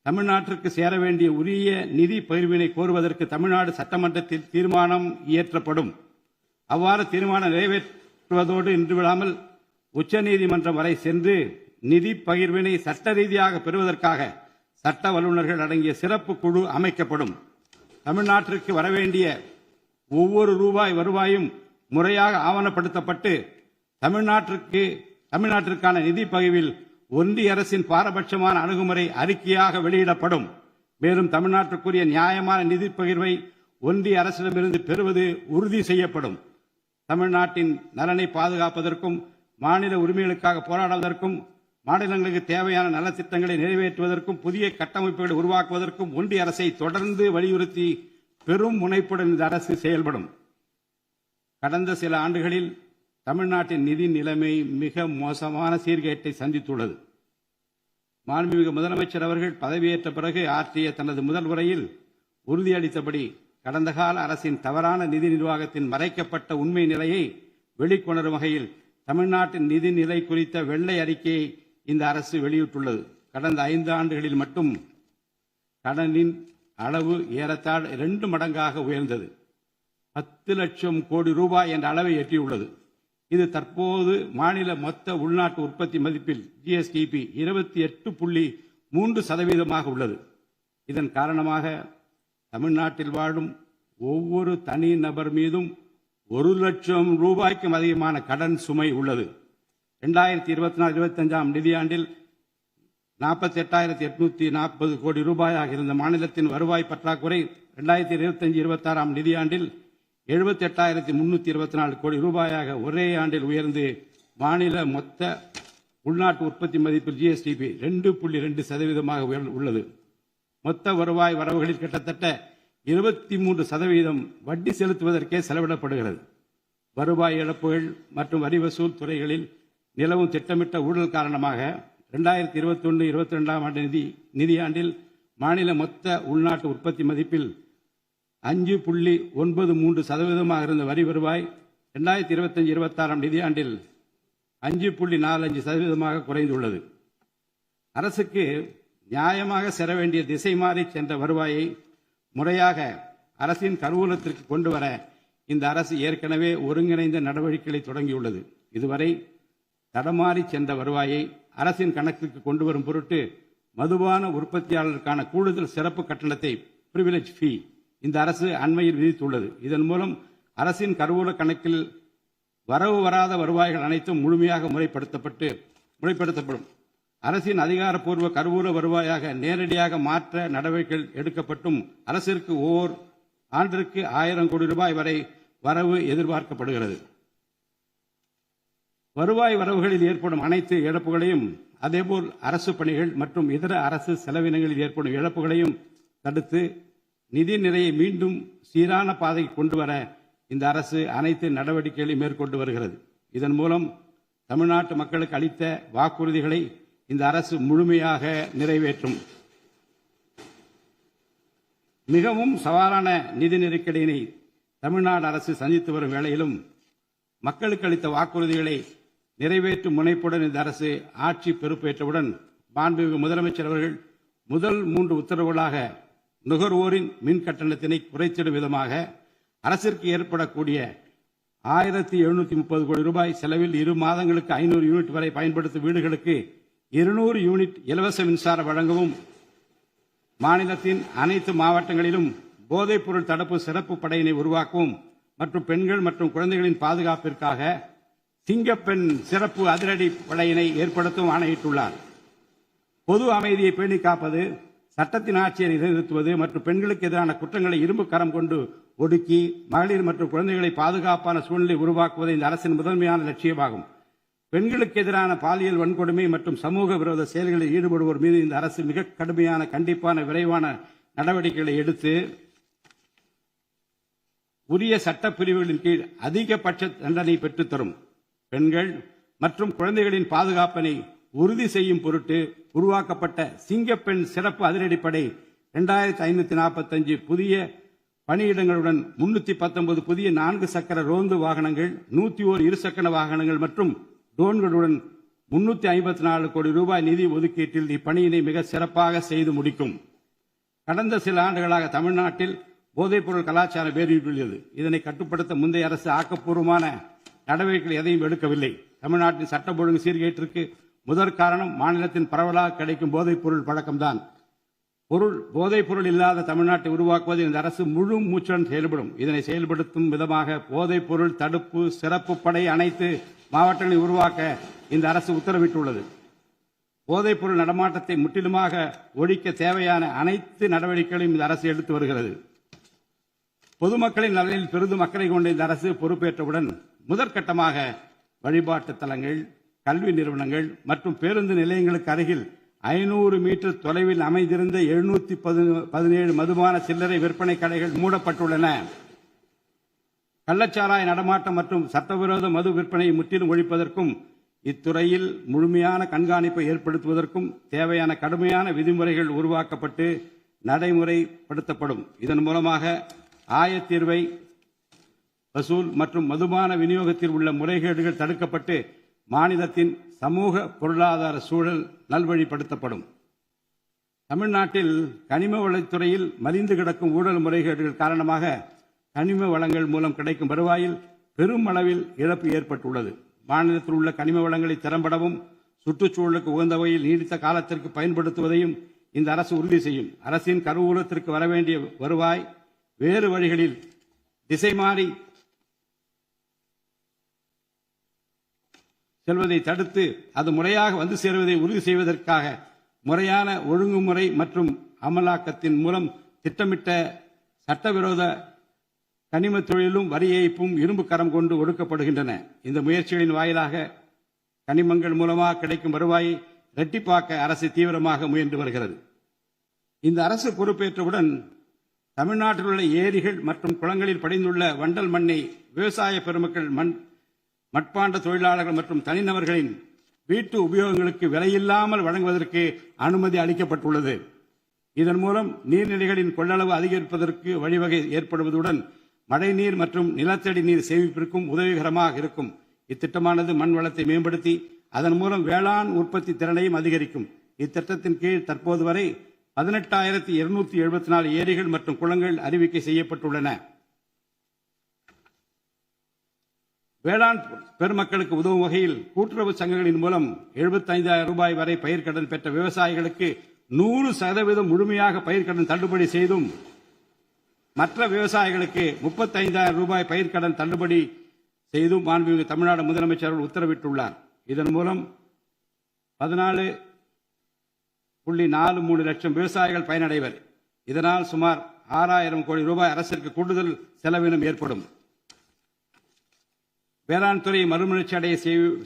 தமிழ்நாட்டிற்கு சேர வேண்டிய உரிய நிதி பகிர்வினை கோருவதற்கு தமிழ்நாடு சட்டமன்றத்தில் தீர்மானம் இயற்றப்படும். அவ்வாறு தீர்மானம் நிறைவேற்றுவதோடு இன்று விடாமல் உச்சநீதிமன்றம் வரை சென்று நிதி பகிர்வினை சட்ட ரீதியாக பெறுவதற்காக சட்ட வல்லுநர்கள் அடங்கிய சிறப்பு குழு அமைக்கப்படும். தமிழ்நாட்டிற்கு வரவேண்டிய ஒவ்வொரு ரூபாய் வருவாயும் முறையாக ஆவணப்படுத்தப்பட்டு தமிழ்நாட்டிற்கான நிதி பகிர்வில் ஒன்றிய அரசின் பாரபட்சமான அணுகுமுறை அறிக்கையாக வெளியிடப்படும். மேலும் தமிழ்நாட்டிற்குரிய நியாயமான நிதி பகிர்வை ஒன்றிய அரசிடமிருந்து பெறுவது உறுதி செய்யப்படும். தமிழ்நாட்டின் நலனை பாதுகாப்பதற்கும் மாநில உரிமைகளுக்காக போராடுவதற்கும் மாநிலங்களுக்கு தேவையான நலத்திட்டங்களை நிறைவேற்றுவதற்கும் புதிய கட்டமைப்புகளை உருவாக்குவதற்கும் ஒன்றிய அரசை தொடர்ந்து வலியுறுத்தி பெரும் முனைப்புடன் இந்த அரசு செயல்படும். கடந்த சில ஆண்டுகளில் தமிழ்நாட்டின் நிதி நிலைமை மிக மோசமான சீர்கேட்டை சந்தித்துள்ளது. மாண்புமிகு முதலமைச்சர் அவர்கள் பதவியேற்ற பிறகு ஆற்றிய தனது முதல் உரையில் உறுதியளித்தபடி கடந்த கால அரசின் தவறான நிதி நிர்வாகத்தின் மறைக்கப்பட்ட உண்மை நிலையை வெளிக்கொணரும் வகையில் தமிழ்நாட்டின் நிதி நிலை குறித்த வெள்ளை அறிக்கையை இந்த அரசு வெளியிட்டுள்ளது. கடந்த 5 ஆண்டுகளில் மட்டும் கடனின் அளவு ஏறத்தாழ 2 மடங்காக உயர்ந்தது. 10 லட்சம் கோடி ரூபாய் என்ற அளவை எட்டியுள்ளது. இது தற்போது மாநில மொத்த உள்நாட்டு உற்பத்தி மதிப்பில் GSDP 28.3% உள்ளது. இதன் காரணமாக தமிழ்நாட்டில் வாழும் ஒவ்வொரு தனி நபர் மீதும் 1 லட்சம் ரூபாய்க்கும் அதிகமான கடன் சுமை உள்ளது. 2024-25 நிதியாண்டில் 48,840 கோடி ரூபாயாக இருந்த மாநிலத்தின் வருவாய் பற்றாக்குறை 2025-26 நிதியாண்டில் 78,324 கோடி ரூபாயாக ஒரே ஆண்டில் உயர்ந்து மாநில மொத்த உள்நாட்டு உற்பத்தி மதிப்பில் ஜிஎஸ்டிபி 2.2% உள்ளது. மொத்த வருவாய் வரவுகளில் கிட்டத்தட்ட 23% வட்டி செலுத்துவதற்கே செலவிடப்படுகிறது. வருவாய் இழப்புகள் மற்றும் வரி வசூல் துறைகளில் நிலவும் திட்டமிட்ட ஊழல் காரணமாக 2021-22 நிதியாண்டில் மாநில மொத்த உள்நாட்டு உற்பத்தி மதிப்பில் 5.93% இருந்த வரி வருவாய் 2025-26 நிதியாண்டில் 5.45% குறைந்துள்ளது. அரசுக்கு நியாயமாக செல்ல வேண்டிய திசை மாறி சென்ற வருவாயை முறையாக அரசின் கருவூலத்திற்கு கொண்டு வர இந்த அரசு ஏற்கனவே ஒருங்கிணைந்த நடவடிக்கைகளை தொடங்கியுள்ளது. இதுவரை தடமாறி சென்ற வருவாயை அரசின் கணக்குக்கு கொண்டு வரும் பொருட்டு மதுபான உற்பத்தியாளருக்கான கூடுதல் சிறப்பு கட்டணத்தை பிரிவிலேஜ் ஃபீ இந்த அரசு அண்மையில் விதித்துள்ளது. இதன் மூலம் அரசின் கருவூல கணக்கில் வரவு வராத வருவாய்கள் அனைத்தும் முழுமையாக முறைப்படுத்தப்படும். அரசின் அதிகாரப்பூர்வ கருவூல வருவாயாக நேரடியாக மாற்ற நடவடிக்கைகள் எடுக்கப்பட்டும் அரசிற்கு ஓர் ஆண்டிற்கு 1000 கோடி ரூபாய் வரை வரவு எதிர்பார்க்கப்படுகிறது. வருவாய் வரவுகளில் ஏற்படும் அனைத்து இழப்புகளையும் அதேபோல் அரசு பணிகள் மற்றும் இதர அரசு செலவினங்களில் ஏற்படும் இழப்புகளையும் தடுத்து நிதி நிலையை மீண்டும் சீரான பாதைக்கு கொண்டு வர இந்த அரசு அனைத்து நடவடிக்கைகளையும் மேற்கொண்டு வருகிறது. இதன் மூலம் தமிழ்நாட்டு மக்களுக்கு அளித்த வாக்குறுதிகளை இந்த அரசு முழுமையாக நிறைவேற்றும். மிகவும் சவாலான நிதி நெருக்கடியினை தமிழ்நாடு அரசு சந்தித்து வரும் வேளையிலும் மக்களுக்கு அளித்த வாக்குறுதிகளை நிறைவேற்றும் முனைப்புடன் இந்த அரசு ஆட்சி பொறுப்பேற்றவுடன் மாண்புமிகு முதலமைச்சர் அவர்கள் முதல் 3 உத்தரவுகளாக நுகர்வோரின் மின் கட்டணத்தினை குறைத்திடும் விதமாக அரசிற்கு ஏற்படக்கூடிய 1,730 கோடி ரூபாய் செலவில் 2 மாதங்களுக்கு 500 யூனிட் வரை பயன்படுத்தும் வீடுகளுக்கு 200 யூனிட் இலவச மின்சாரம் வழங்கவும், மாநிலத்தின் அனைத்து மாவட்டங்களிலும் போதைப்பொருள் தடுப்பு சிறப்பு படையினை உருவாக்கவும் மற்றும் பெண்கள் மற்றும் குழந்தைகளின் பாதுகாப்பிற்காக சிங்கப்பெண் சிறப்பு அதிரடி படையினை ஏற்படுத்தவும் ஆணையிட்டுள்ளார். பொது அமைதியை பேணி காப்பது, சட்டத்தின் ஆட்சியை நிலைநிறுத்துவது மற்றும் பெண்களுக்கு எதிரான குற்றங்களை இரும்பு கரம் கொண்டு ஒடுக்கி மகளிர் மற்றும் குழந்தைகளை பாதுகாப்பான சூழ்நிலை உருவாக்குவது இந்த அரசின் முதன்மையான லட்சியமாகும். பெண்களுக்கு எதிரான பாலியல் வன்கொடுமை மற்றும் சமூக விரோத செயல்களில் ஈடுபடுவோர் மீது இந்த அரசு மிக கடுமையான கண்டிப்பான விரைவான நடவடிக்கைகளை எடுத்து உரிய சட்ட பிரிவுகளின் கீழ் அதிகபட்ச தண்டனை பெற்றுத்தரும். பெண்கள் மற்றும் குழந்தைகளின் பாதுகாப்பினை உறுதி செய்யும் பொருட்டு உருவாக்கப்பட்ட சிங்கப்பெண் சிறப்பு அதிரடிப்படை 2545 புதிய பணியிடங்களுடன் 319 புதிய 4 சக்கர ரோந்து வாகனங்கள், 101 இருசக்கர வாகனங்கள் மற்றும் ட்ரோன்களுடன் 354 கோடி ரூபாய் நிதி ஒதுக்கீட்டில் இப்பணியினை மிக சிறப்பாக செய்து முடிக்கும். கடந்த சில ஆண்டுகளாக தமிழ்நாட்டில் போதைப்பொருள் கலாச்சாரம் வேரூன்றியுள்ளது. இதனை கட்டுப்படுத்த முந்தைய அரசு ஆக்கப்பூர்வமான நடவடிக்கைகள் எதையும் எடுக்கவில்லை. தமிழ்நாட்டின் சட்டம் ஒழுங்கு சீர்கேட்டிற்கு முதற் காரணம் மாநிலத்தின் பரவலாக கிடைக்கும் போதைப்பொருள் பழக்கம்தான். போதைப்பொருள் இல்லாத தமிழ்நாட்டை உருவாக்குவது இந்த அரசு முழு மூச்சுடன் செயல்படும். இதனை செயல்படுத்தும் விதமாக போதைப்பொருள் தடுப்பு சிறப்பு படை அனைத்து மாவட்டங்களை உருவாக்க இந்த அரசு உத்தரவிட்டுள்ளது. போதைப்பொருள் நடமாட்டத்தை முற்றிலுமாக ஒழிக்க தேவையான அனைத்து நடவடிக்கைகளையும் இந்த அரசு எடுத்து வருகிறது. பொதுமக்களின் நலனில் பெரிதும் அக்கறை கொண்ட இந்த அரசு பொறுப்பேற்றவுடன் முதற்கட்டமாக வழிபாட்டு தலங்கள், கல்வி நிறுவனங்கள் மற்றும் பேருந்து நிலையங்களுக்கு அருகில் 500 மீட்டர் தொலைவில் அமைந்திருந்த 717 மதுபான சில்லறை விற்பனை கடைகள் மூடப்பட்டுள்ளன. கள்ளச்சாராய நடமாட்டம் மற்றும் சட்டவிரோத மது விற்பனையை முற்றிலும் ஒழிப்பதற்கும் இத்துறையில் முழுமையான கண்காணிப்பை ஏற்படுத்துவதற்கும் தேவையான கடுமையான விதிமுறைகள் உருவாக்கப்பட்டு நடைமுறைப்படுத்தப்படும். இதன் மூலமாக ஆயத்தீர்வை வசூல் மற்றும் மதுபான விநியோகத்தில் உள்ள முறைகேடுகள் தடுக்கப்பட்டு மாநிலத்தின் சமூக பொருளாதார சூழல் நல்வழிப்படுத்தப்படும். தமிழ்நாட்டில் கனிம வளத்துறையில் மலிந்து கிடக்கும் ஊழல் முறைகேடுகள் காரணமாக கனிம வளங்கள் மூலம் கிடைக்கும் வருவாயில் பெரும் அளவில் இழப்பு ஏற்பட்டுள்ளது. மாநிலத்தில் உள்ள கனிம வளங்களை திறம்படவும் சுற்றுச்சூழலுக்கு உகந்த வகையில் நீடித்த காலத்திற்கு பயன்படுத்துவதையும் இந்த அரசு உறுதி செய்யும். அரசின் கருவூலத்திற்கு வரவேண்டிய வருவாய் வேறு வழிகளில் திசை மாறி செல்வதை தடுத்து அது முறையாக வந்து சேருவதை உறுதி செய்வதற்காக முறையான ஒழுங்குமுறை மற்றும் அமலாக்கத்தின் மூலம் திட்டமிட்ட சட்டவிரோத கனிம தொழிலும் வரி ஏய்ப்பும் இரும்பு கரம் கொண்டு ஒடுக்கப்படுகின்றன. இந்த முயற்சிகளின் வாயிலாக கனிமங்கள் மூலமாக கிடைக்கும் வருவாயை இரட்டிப்பாக்க அரசு தீவிரமாக முயன்று வருகிறது. இந்த அரசு பொறுப்பேற்றவுடன் தமிழ்நாட்டில் உள்ள ஏரிகள் மற்றும் குளங்களில் படிந்துள்ள வண்டல் மண்ணை விவசாய பெருமக்கள் மட்பாண்ட தொழிலாளர்கள் மற்றும் தனிநபர்களின் வீட்டு உபயோகங்களுக்கு விலையில்லாமல் வழங்குவதற்கு அனுமதி அளிக்கப்பட்டுள்ளது. இதன் மூலம் நீர்நிலைகளின் கொள்ளளவு அதிகரிப்பதற்கு வழிவகை ஏற்படுவதுடன் மழைநீர் மற்றும் நிலத்தடி நீர் சேமிப்பிற்கும் உதவிகரமாக இருக்கும். இத்திட்டமானது மண் வளத்தை மேம்படுத்தி அதன் மூலம் வேளாண் உற்பத்தி திறனையும் அதிகரிக்கும். இத்திட்டத்தின் கீழ் தற்போது வரை 18,274 ஏரிகள் மற்றும் குளங்கள் அறிவிக்கை செய்யப்பட்டுள்ளன. வேளாண் பெருமக்களுக்கு உதவும் வகையில் கூட்டுறவு சங்கங்களின் மூலம் 75,000 ரூபாய் வரை பயிர்க்கடன் பெற்ற விவசாயிகளுக்கு 100% முழுமையாக பயிர்க்கடன் தள்ளுபடி செய்தும் மற்ற விவசாயிகளுக்கு 35,000 ரூபாய் பயிர்க்கடன் தள்ளுபடி செய்தும் மாண்புமிகு தமிழ்நாடு முதலமைச்சர் உத்தரவிட்டுள்ளார். இதன் மூலம் 14.43 லட்சம் விவசாயிகள் பயனடைவர். இதனால் சுமார் 6,000 கோடி ரூபாய் அரசிற்கு கூடுதல் செலவினம் ஏற்படும். வேளாண் துறையை மறுமலர்ச்சி அடைய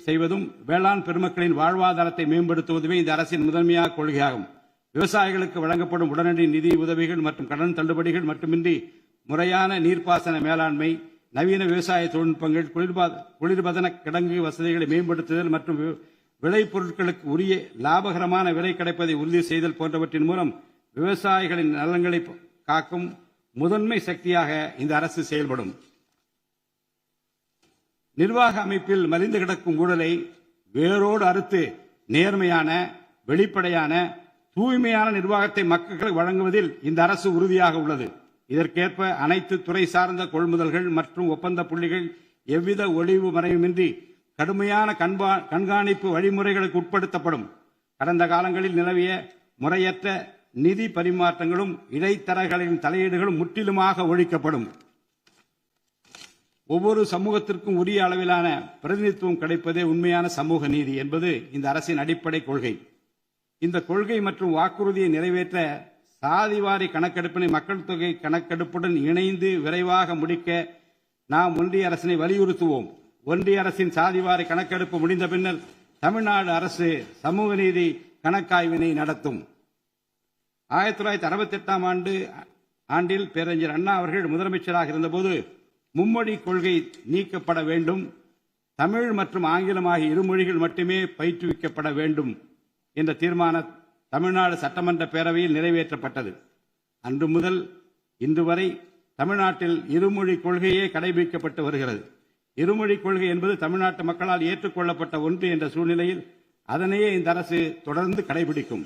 செய்வதும் வேளாண் பெருமக்களின் வாழ்வாதாரத்தை மேம்படுத்துவதுமே இந்த அரசின் முதன்மையான கொள்கையாகும். விவசாயிகளுக்கு வழங்கப்படும் உடனடி நிதி உதவிகள் மற்றும் கடன் தள்ளுபடிகள் மட்டுமின்றி முறையான நீர்ப்பாசன மேலாண்மை, நவீன விவசாய தொழில்நுட்பங்கள், குளிர்பதன கிடங்கு வசதிகளை மேம்படுத்துதல் மற்றும் விளைபொருட்களுக்கு உரிய லாபகரமான விலை கிடைப்பதை உறுதி செய்தல் போன்றவற்றின் மூலம் விவசாயிகளின் நலன்களை காக்கும் முதன்மை சக்தியாக இந்த அரசு செயல்படும். நிர்வாக அமைப்பில் மலிந்து கிடக்கும் ஊழலை வேரோடு அறுத்து நேர்மையான, வெளிப்படையான, தூய்மையான நிர்வாகத்தை மக்களுக்கு வழங்குவதில் இந்த அரசு உறுதியாக உள்ளது. இதற்கேற்ப அனைத்து துறை சார்ந்த கொள்முதல்கள் மற்றும் ஒப்பந்த புள்ளிகள் எவ்வித ஒளிவு மறைவுமின்றி கடுமையான கண்காணிப்பு வழிமுறைகளுக்கு உட்படுத்தப்படும். கடந்த காலங்களில் நிலவிய முறையற்ற நிதி பரிமாற்றங்களும் இடைத்தரகர்களின் தலையீடுகளும் முற்றிலுமாக ஒழிக்கப்படும். ஒவ்வொரு சமூகத்திற்கும் உரிய அளவிலான பிரதிநிதித்துவம் கிடைப்பதே உண்மையான சமூக நீதி என்பது இந்த அரசின் அடிப்படை கொள்கை. இந்த கொள்கை மற்றும் வாக்குறுதியை நிறைவேற்ற சாதிவாரி கணக்கெடுப்பினை மக்கள் தொகை கணக்கெடுப்புடன் இணைந்து விரைவாக முடிக்க நாம் ஒன்றிய அரசினை வலியுறுத்துவோம். ஒன்றிய அரசின் சாதிவாரி கணக்கெடுப்பு முடிந்த பின்னர் தமிழ்நாடு அரசு சமூக நீதி கணக்காய்வினை நடத்தும். 1968 ஆண்டில் பேரறிஞர் அண்ணா அவர்கள் முதலமைச்சராக இருந்தபோது மும்மொழி கொள்கை நீக்கப்பட வேண்டும், தமிழ் மற்றும் ஆங்கிலம் ஆகிய இருமொழிகள் மட்டுமே பயிற்றுவிக்கப்பட வேண்டும் என்ற தீர்மானம் தமிழ்நாடு சட்டமன்ற பேரவையில் நிறைவேற்றப்பட்டது. அன்று முதல் இன்று வரை தமிழ்நாட்டில் இருமொழி கொள்கையே கடைபிடிக்கப்பட்டு வருகிறது. இருமொழி கொள்கை என்பது தமிழ்நாட்டு மக்களால் ஏற்றுக்கொள்ளப்பட்ட ஒன்று என்ற சூழ்நிலையில் அதனையே இந்த அரசு தொடர்ந்து கடைபிடிக்கும்.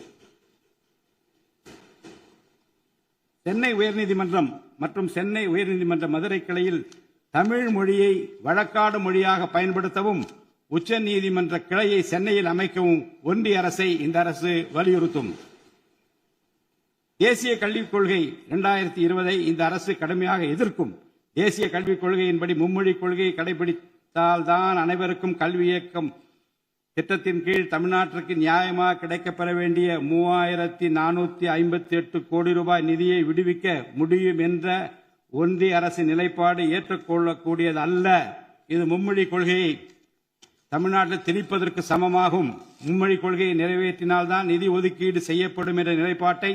சென்னை உயர்நீதிமன்றம் மற்றும் சென்னை உயர்நீதிமன்ற மதுரை கிளையில் தமிழ் மொழியை வழக்காடு மொழியாக பயன்படுத்தவும் உச்ச நீதிமன்ற கிளையை சென்னையில் அமைக்கவும் ஒன்றிய அரசை இந்த அரசு வலியுறுத்தும். தேசிய கல்விக் கொள்கை 2020 இந்த அரசு கடுமையாக எதிர்க்கும். தேசிய கல்விக் கொள்கையின்படி மும்மொழி கொள்கையை கடைபிடித்தால்தான் அனைவருக்கும் கல்வி இயக்கம் திட்டத்தின் கீழ் தமிழ்நாட்டிற்கு நியாயமாக கிடைக்கப்பெற வேண்டிய 3,458 கோடி ரூபாய் நிதியை விடுவிக்க முடியும் என்ற ஒன்றிய அரசின் நிலைப்பாடு ஏற்றுக்கொள்ளக்கூடியது அல்ல. இது மும்மொழி கொள்கையை தமிழ்நாட்டில் திணிப்பதற்கு சமமாகும். மும்மொழி கொள்கையை நிறைவேற்றினால்தான் நிதி ஒதுக்கீடு செய்யப்படும் என்ற நிலைப்பாட்டை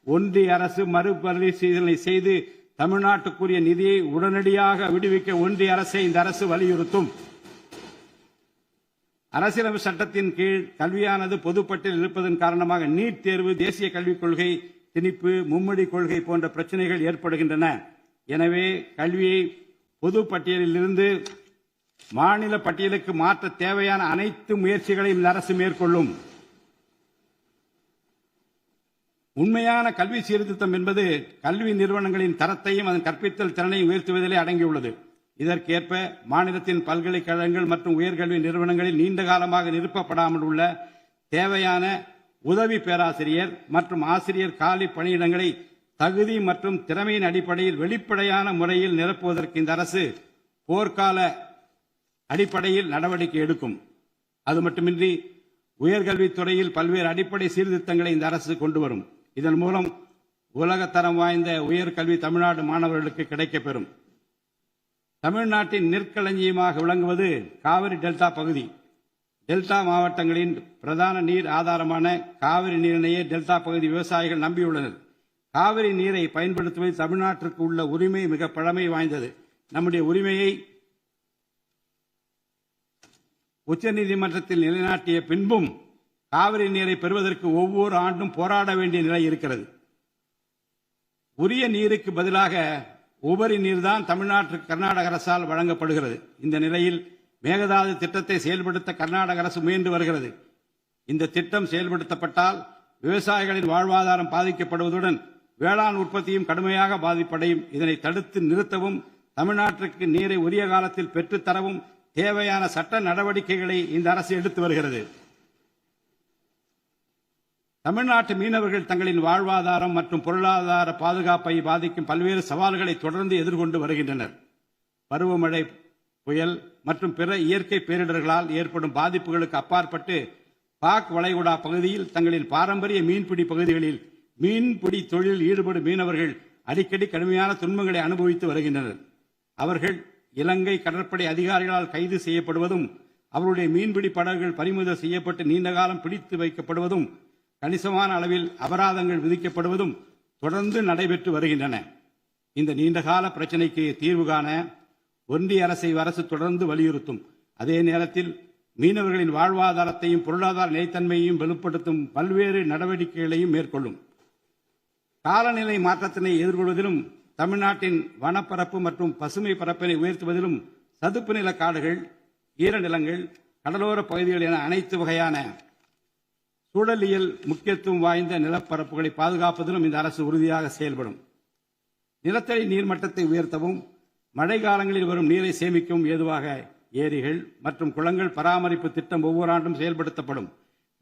ஒன்றிய அரசு மறுபரிசீலனை செய்து தமிழ்நாட்டுக்குரிய நிதியை உடனடியாக விடுவிக்க ஒன்றிய அரசை இந்த அரசு வலியுறுத்தும். அரசியலமைப்பு சட்டத்தின் கீழ் கல்வியானது பொதுப்பட்டியலில் இருப்பதன் காரணமாக நீட் தேர்வு, தேசிய கல்விக் கொள்கை திணிப்பு, மும்மொழி கொள்கை போன்ற பிரச்சனைகள் ஏற்படுகின்றன. எனவே கல்வியை பொது பட்டியலில் இருந்து மாநில பட்டியலுக்கு மாற்ற தேவையான அனைத்து முயற்சிகளையும் இந்த அரசு மேற்கொள்ளும். உண்மையான கல்வி சீர்திருத்தம் என்பது கல்வி நிறுவனங்களின் தரத்தையும் அதன் கற்பித்தல் திறனையும் உயர்த்துவதிலே அடங்கியுள்ளது. இதற்கேற்ப மாநிலத்தின் பல்கலைக்கழகங்கள் மற்றும் உயர்கல்வி நிறுவனங்களில் நீண்ட காலமாக நிரப்பப்படாமல் உள்ள தேவையான உதவி பேராசிரியர் மற்றும் ஆசிரியர் காலி பணியிடங்களை தகுதி மற்றும் திறமையின் அடிப்படையில் வெளிப்படையான முறையில் நிரப்புவதற்கு இந்த அரசு போர்க்கால அடிப்படையில் நடவடிக்கை எடுக்கும். அது மட்டுமின்றி உயர்கல்வித்துறையில் பல்வேறு அடிப்படை சீர்திருத்தங்களை இந்த அரசு கொண்டு வரும். இதன் மூலம் உலகத்தரம் வாய்ந்த உயர்கல்வி தமிழ்நாடு மாணவர்களுக்கு கிடைக்கப்பெறும். தமிழ்நாட்டின் நெற்களஞ்சியமாக விளங்குவது காவிரி டெல்டா பகுதி. டெல்டா மாவட்டங்களின் பிரதான நீர் ஆதாரமான காவிரி நீரினையே டெல்டா பகுதி விவசாயிகள் நம்பியுள்ளனர். காவிரி நீரை பயன்படுத்துவதில் தமிழ்நாட்டிற்கு உள்ள உரிமை மிக பழமை வாய்ந்தது. நம்முடைய உரிமையை உச்சநீதிமன்றத்தில் நிலைநாட்டிய பின்பும் காவிரி நீரை பெறுவதற்கு ஒவ்வொரு ஆண்டும் போராட வேண்டிய நிலை இருக்கிறது. உரிய நீருக்கு பதிலாக உபரி நீர்தான் தமிழ்நாட்டிற்கு கர்நாடக அரசால் வழங்கப்படுகிறது. இந்த நிலையில் மேகதாது திட்டத்தை செயல்படுத்த கர்நாடக அரசு முயன்று வருகிறது. இந்த திட்டம் செயல்படுத்தப்பட்டால் விவசாயிகளின் வாழ்வாதாரம் பாதிக்கப்படுவதுடன் வேளாண் உற்பத்தியும் கடுமையாக பாதிப்படையும். இதனை தடுத்து நிறுத்தவும் தமிழ்நாட்டிற்கு நீரை உரிய காலத்தில் பெற்றுத்தரவும் தேவையான சட்ட நடவடிக்கைகளை இந்த அரசு எடுத்து வருகிறது. தமிழ்நாட்டு மீனவர்கள் தங்களின் வாழ்வாதாரம் மற்றும் பொருளாதார பாதுகாப்பை பாதிக்கும் பல்வேறு சவால்களை தொடர்ந்து எதிர்கொண்டு வருகின்றனர். பருவமழை, புயல் மற்றும் பிற இயற்கை பேரிடர்களால் ஏற்படும் பாதிப்புகளுக்கு அப்பாற்பட்டு பாக் வளைகுடா பகுதியில் தங்களின் பாரம்பரிய மீன்பிடி பகுதிகளில் மீன்பிடி தொழிலில் ஈடுபடும் மீனவர்கள் அடிக்கடி கடுமையான துன்பங்களை அனுபவித்து வருகின்றனர். அவர்கள் இலங்கை கடற்படை அதிகாரிகளால் கைது செய்யப்படுவதும் அவருடைய மீன்பிடி படகுகள் பறிமுதல் செய்யப்பட்டு நீண்ட காலம் பிடித்து வைக்கப்படுவதும் கணிசமான அளவில் அபராதங்கள் விதிக்கப்படுவதும் தொடர்ந்து நடைபெற்று வருகின்றன. இந்த நீண்டகால பிரச்சினைக்கு தீர்வு காண ஒன்றிய அரசு தொடர்ந்து வலியுறுத்தும். அதே நேரத்தில் மீனவர்களின் வாழ்வாதாரத்தையும் பொருளாதார நிலைத்தன்மையையும் வலுப்படுத்தும் பல்வேறு நடவடிக்கைகளையும் மேற்கொள்ளும். காலநிலை மாற்றத்தினை எதிர்கொள்வதிலும் தமிழ்நாட்டின் வனப்பரப்பு மற்றும் பசுமை பரப்பினை உயர்த்துவதிலும் சதுப்பு நில காடுகள், ஈரநிலங்கள், கடலோர பகுதிகள் என அனைத்து வகையான சூழலியல் முக்கியத்துவம் வாய்ந்த நிலப்பரப்புகளை பாதுகாப்பதிலும் இந்த அரசு உறுதியாக செயல்படும். நிலத்தடி நீர்மட்டத்தை உயர்த்தவும் மழை காலங்களில் வரும் நீரை சேமிக்கவும் ஏதுவாக ஏரிகள் மற்றும் குளங்கள் பராமரிப்பு திட்டம் ஒவ்வொரு ஆண்டும் செயல்படுத்தப்படும்.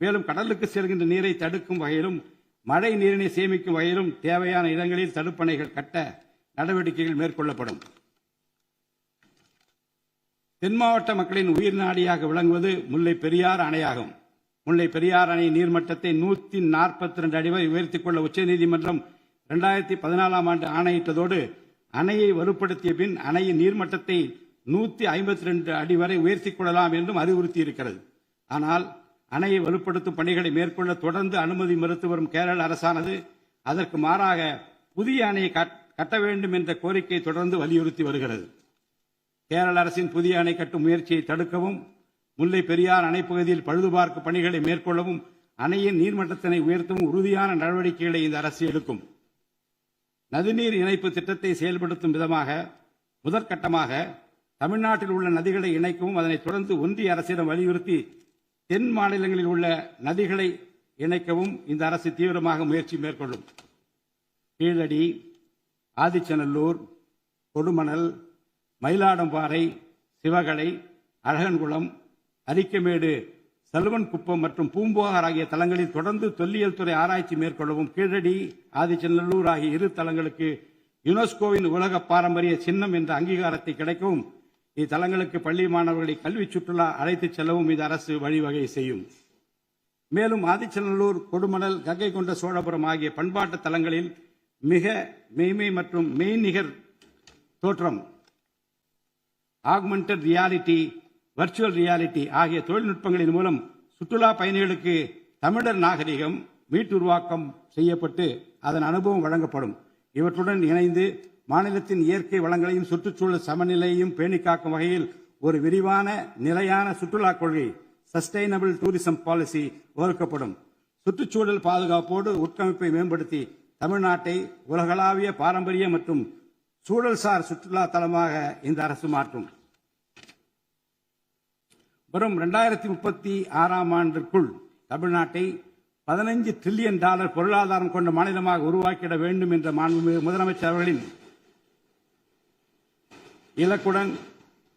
மேலும் கடலுக்கு செல்கின்ற நீரை தடுக்கும் வகையிலும் மழை நீரினை சேமிக்கும் வகையிலும் தேவையான இடங்களில் தடுப்பணைகள் கட்ட நடவடிக்கைகள் மேற்கொள்ளப்படும். தென் மாவட்ட மக்களின் உயிர் நாடியாக விளங்குவது முல்லை பெரியாறு அணையாகும். முல்லை பெரியாறு அணை நீர்மட்டத்தை 142 அடி வரை உயர்த்திக் கொள்ள உச்சநீதிமன்றம் 2014ஆம் ஆண்டு ஆணையிட்டதோடு அணையை வலுப்படுத்திய பின் அணையின் நீர்மட்டத்தை 152 அடி வரை உயர்த்திக் கொள்ளலாம் என்றும் அறிவுறுத்தியிருக்கிறது. ஆனால் அணையை வலுப்படுத்தும் பணிகளை மேற்கொள்ள தொடர்ந்து அனுமதி மறுத்து வரும் கேரள அரசானது அதற்கு மாறாக புதிய அணையை கட்ட வேண்டும் என்ற கோரிக்கையை தொடர்ந்து வலியுறுத்தி வருகிறது. கேரள அரசின் புதிய அணை கட்டும் முயற்சியை தடுக்கவும் முல்லை பெரியார் அணைப்பகுதியில் பழுதுபார்க்கும் பணிகளை மேற்கொள்ளவும் அணையின் நீர்மட்டத்தினை உயர்த்தவும் உறுதியான நடவடிக்கைகளை இந்த அரசு எடுக்கும். நதிநீர் இணைப்பு திட்டத்தை செயல்படுத்தும் விதமாக முதற்கட்டமாக தமிழ்நாட்டில் உள்ள நதிகளை இணைக்கவும் அதனைத் தொடர்ந்து ஒன்றிய அரசிடம் வலியுறுத்தி தென் மாநிலங்களில் உள்ள நதிகளை இணைக்கவும் இந்த அரசு தீவிரமாக முயற்சி மேற்கொள்ளும். கீழடி, ஆதிச்சநல்லூர், கொடுமணல், மயிலாடம்பாறை, சிவகலை, அழகன்குளம், அரிக்கமேடு, சலுவன்குப்பம் மற்றும் பூம்புகார் ஆகிய தலங்களில் தொடர்ந்து தொல்லியல் துறை ஆராய்ச்சி மேற்கொள்ளவும் கீழடி, ஆதிச்சநல்லூர் ஆகிய இரு தலங்களுக்கு யுனெஸ்கோவின் உலக பாரம்பரிய சின்னம் என்ற அங்கீகாரத்தை கிடைக்கவும் இத்தலங்களுக்கு பள்ளி மாணவர்களை கல்வி சுற்றுலா அழைத்துச் செல்லவும் இந்த அரசு வழிவகை செய்யும். மேலும் ஆதிச்சநல்லூர், கொடுமணல், கங்கை கொண்ட சோழபுரம் ஆகிய பண்பாட்டு தலங்களில் மிக மெய்மை மற்றும் மெய்நிகர் தோற்றம், ஆக்மெண்டட் ரியாலிட்டி, வர்ச்சுவல் ரியாலிட்டி ஆகிய தொழில்நுட்பங்களின் மூலம் சுற்றுலா பயணிகளுக்கு தமிழர் நாகரிகம் மீட்டுருவாக்கம் செய்யப்பட்டு அதன் அனுபவம் வழங்கப்படும். இவற்றுடன் இணைந்து மாநிலத்தின் இயற்கை வளங்களையும் சுற்றுச்சூழல் சமநிலையையும் பேணிக்காக்கும் வகையில் ஒரு விரிவான நிலையான சுற்றுலா கொள்கை சஸ்டைனபிள் டூரிசம் பாலிசி வகுக்கப்படும். சுற்றுச்சூழல் பாதுகாப்போடு உட்கமைப்பை மேம்படுத்தி தமிழ்நாட்டை உலகளாவிய பாரம்பரிய மற்றும் சூழல்சார் சுற்றுலா தலமாக இந்த அரசு மாற்றும். வரும் 2036ஆம் ஆண்டிற்குள் தமிழ்நாட்டை $15 டிரில்லியன் பொருளாதாரம் கொண்ட மாநிலமாக உருவாக்கிட வேண்டும் என்ற முதலமைச்சர் அவர்களின் இலக்குடன்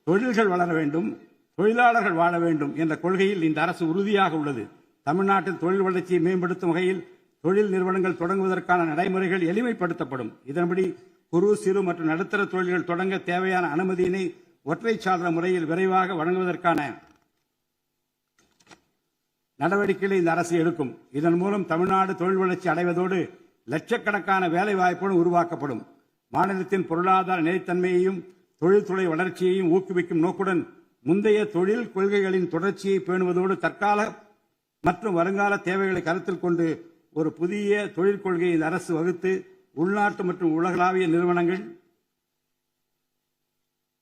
தொழில்கள் வளர வேண்டும், தொழிலாளர்கள் வாழ வேண்டும் என்ற கொள்கையில் இந்த அரசு உறுதியாக உள்ளது. தமிழ்நாட்டில் தொழில் வளர்ச்சியை மேம்படுத்தும் வகையில் தொழில் நிறுவனங்கள் தொடங்குவதற்கான நடைமுறைகள் எளிமைப்படுத்தப்படும். இதன்படி குறு, சிறு மற்றும் நடுத்தர தொழில்கள் தொடங்க தேவையான அனுமதியினை ஒற்றைச்சாளர முறையில் விரைவாக வழங்குவதற்கான நடவடிக்கைகளை இந்த அரசு எடுக்கும். இதன் மூலம் தமிழ்நாடு தொழில் வளர்ச்சி அடைவதோடு லட்சக்கணக்கான வேலை வாய்ப்புகள் உருவாக்கப்படும். மாநிலத்தின் பொருளாதார நிலைத்தன்மையையும் தொழில்துறை வளர்ச்சியையும் ஊக்குவிக்கும் நோக்குடன் முந்தைய தொழில் கொள்கைகளின் தொடர்ச்சியை பேணுவதோடு தற்கால மற்றும் வருங்கால தேவைகளை கருத்தில் கொண்டு ஒரு புதிய தொழில் கொள்கையை இந்த அரசு வகுத்து உள்நாட்டு மற்றும் உலகளாவிய நிறுவனங்கள்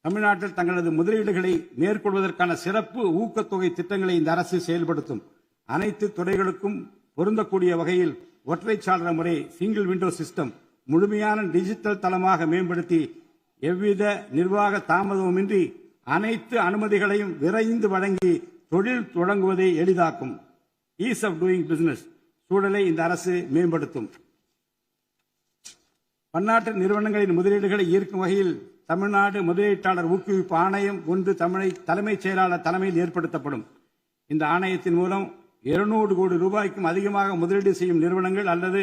தமிழ்நாட்டில் தங்களது முதலீடுகளை மேற்கொள்வதற்கான சிறப்பு ஊக்கத்தொகை திட்டங்களை இந்த அரசு செயல்படுத்தும். அனைத்து துறைகளுக்கும் பொருந்தக்கூடிய வகையில் ஒற்றைச்சாளர முறை சிங்கிள் விண்டோ சிஸ்டம் முழுமையான டிஜிட்டல் தளமாக மேம்படுத்தி எவ்வித நிர்வாக தாமதமுமின்றி அனைத்து அனுமதிகளையும் விரைந்து வழங்கி தொழில் தொடங்குவதை எளிதாக்கும். ஈஸ் ஆஃப் டூயிங் பிசினஸ் சூழலை இந்த அரசு மேம்படுத்தும். பன்னாட்டு நிறுவனங்களின் முதலீடுகளை ஈர்க்கும் வகையில் தமிழ்நாடு முதலீட்டாளர் ஊக்குவிப்பு ஆணையம் ஒன்று தலைமைச் செயலாளர் தலைமையில் ஏற்படுத்தப்படும். இந்த ஆணையத்தின் மூலம் 200 கோடி ரூபாய்க்கும் அதிகமாக முதலீடு செய்யும் நிறுவனங்கள் அல்லது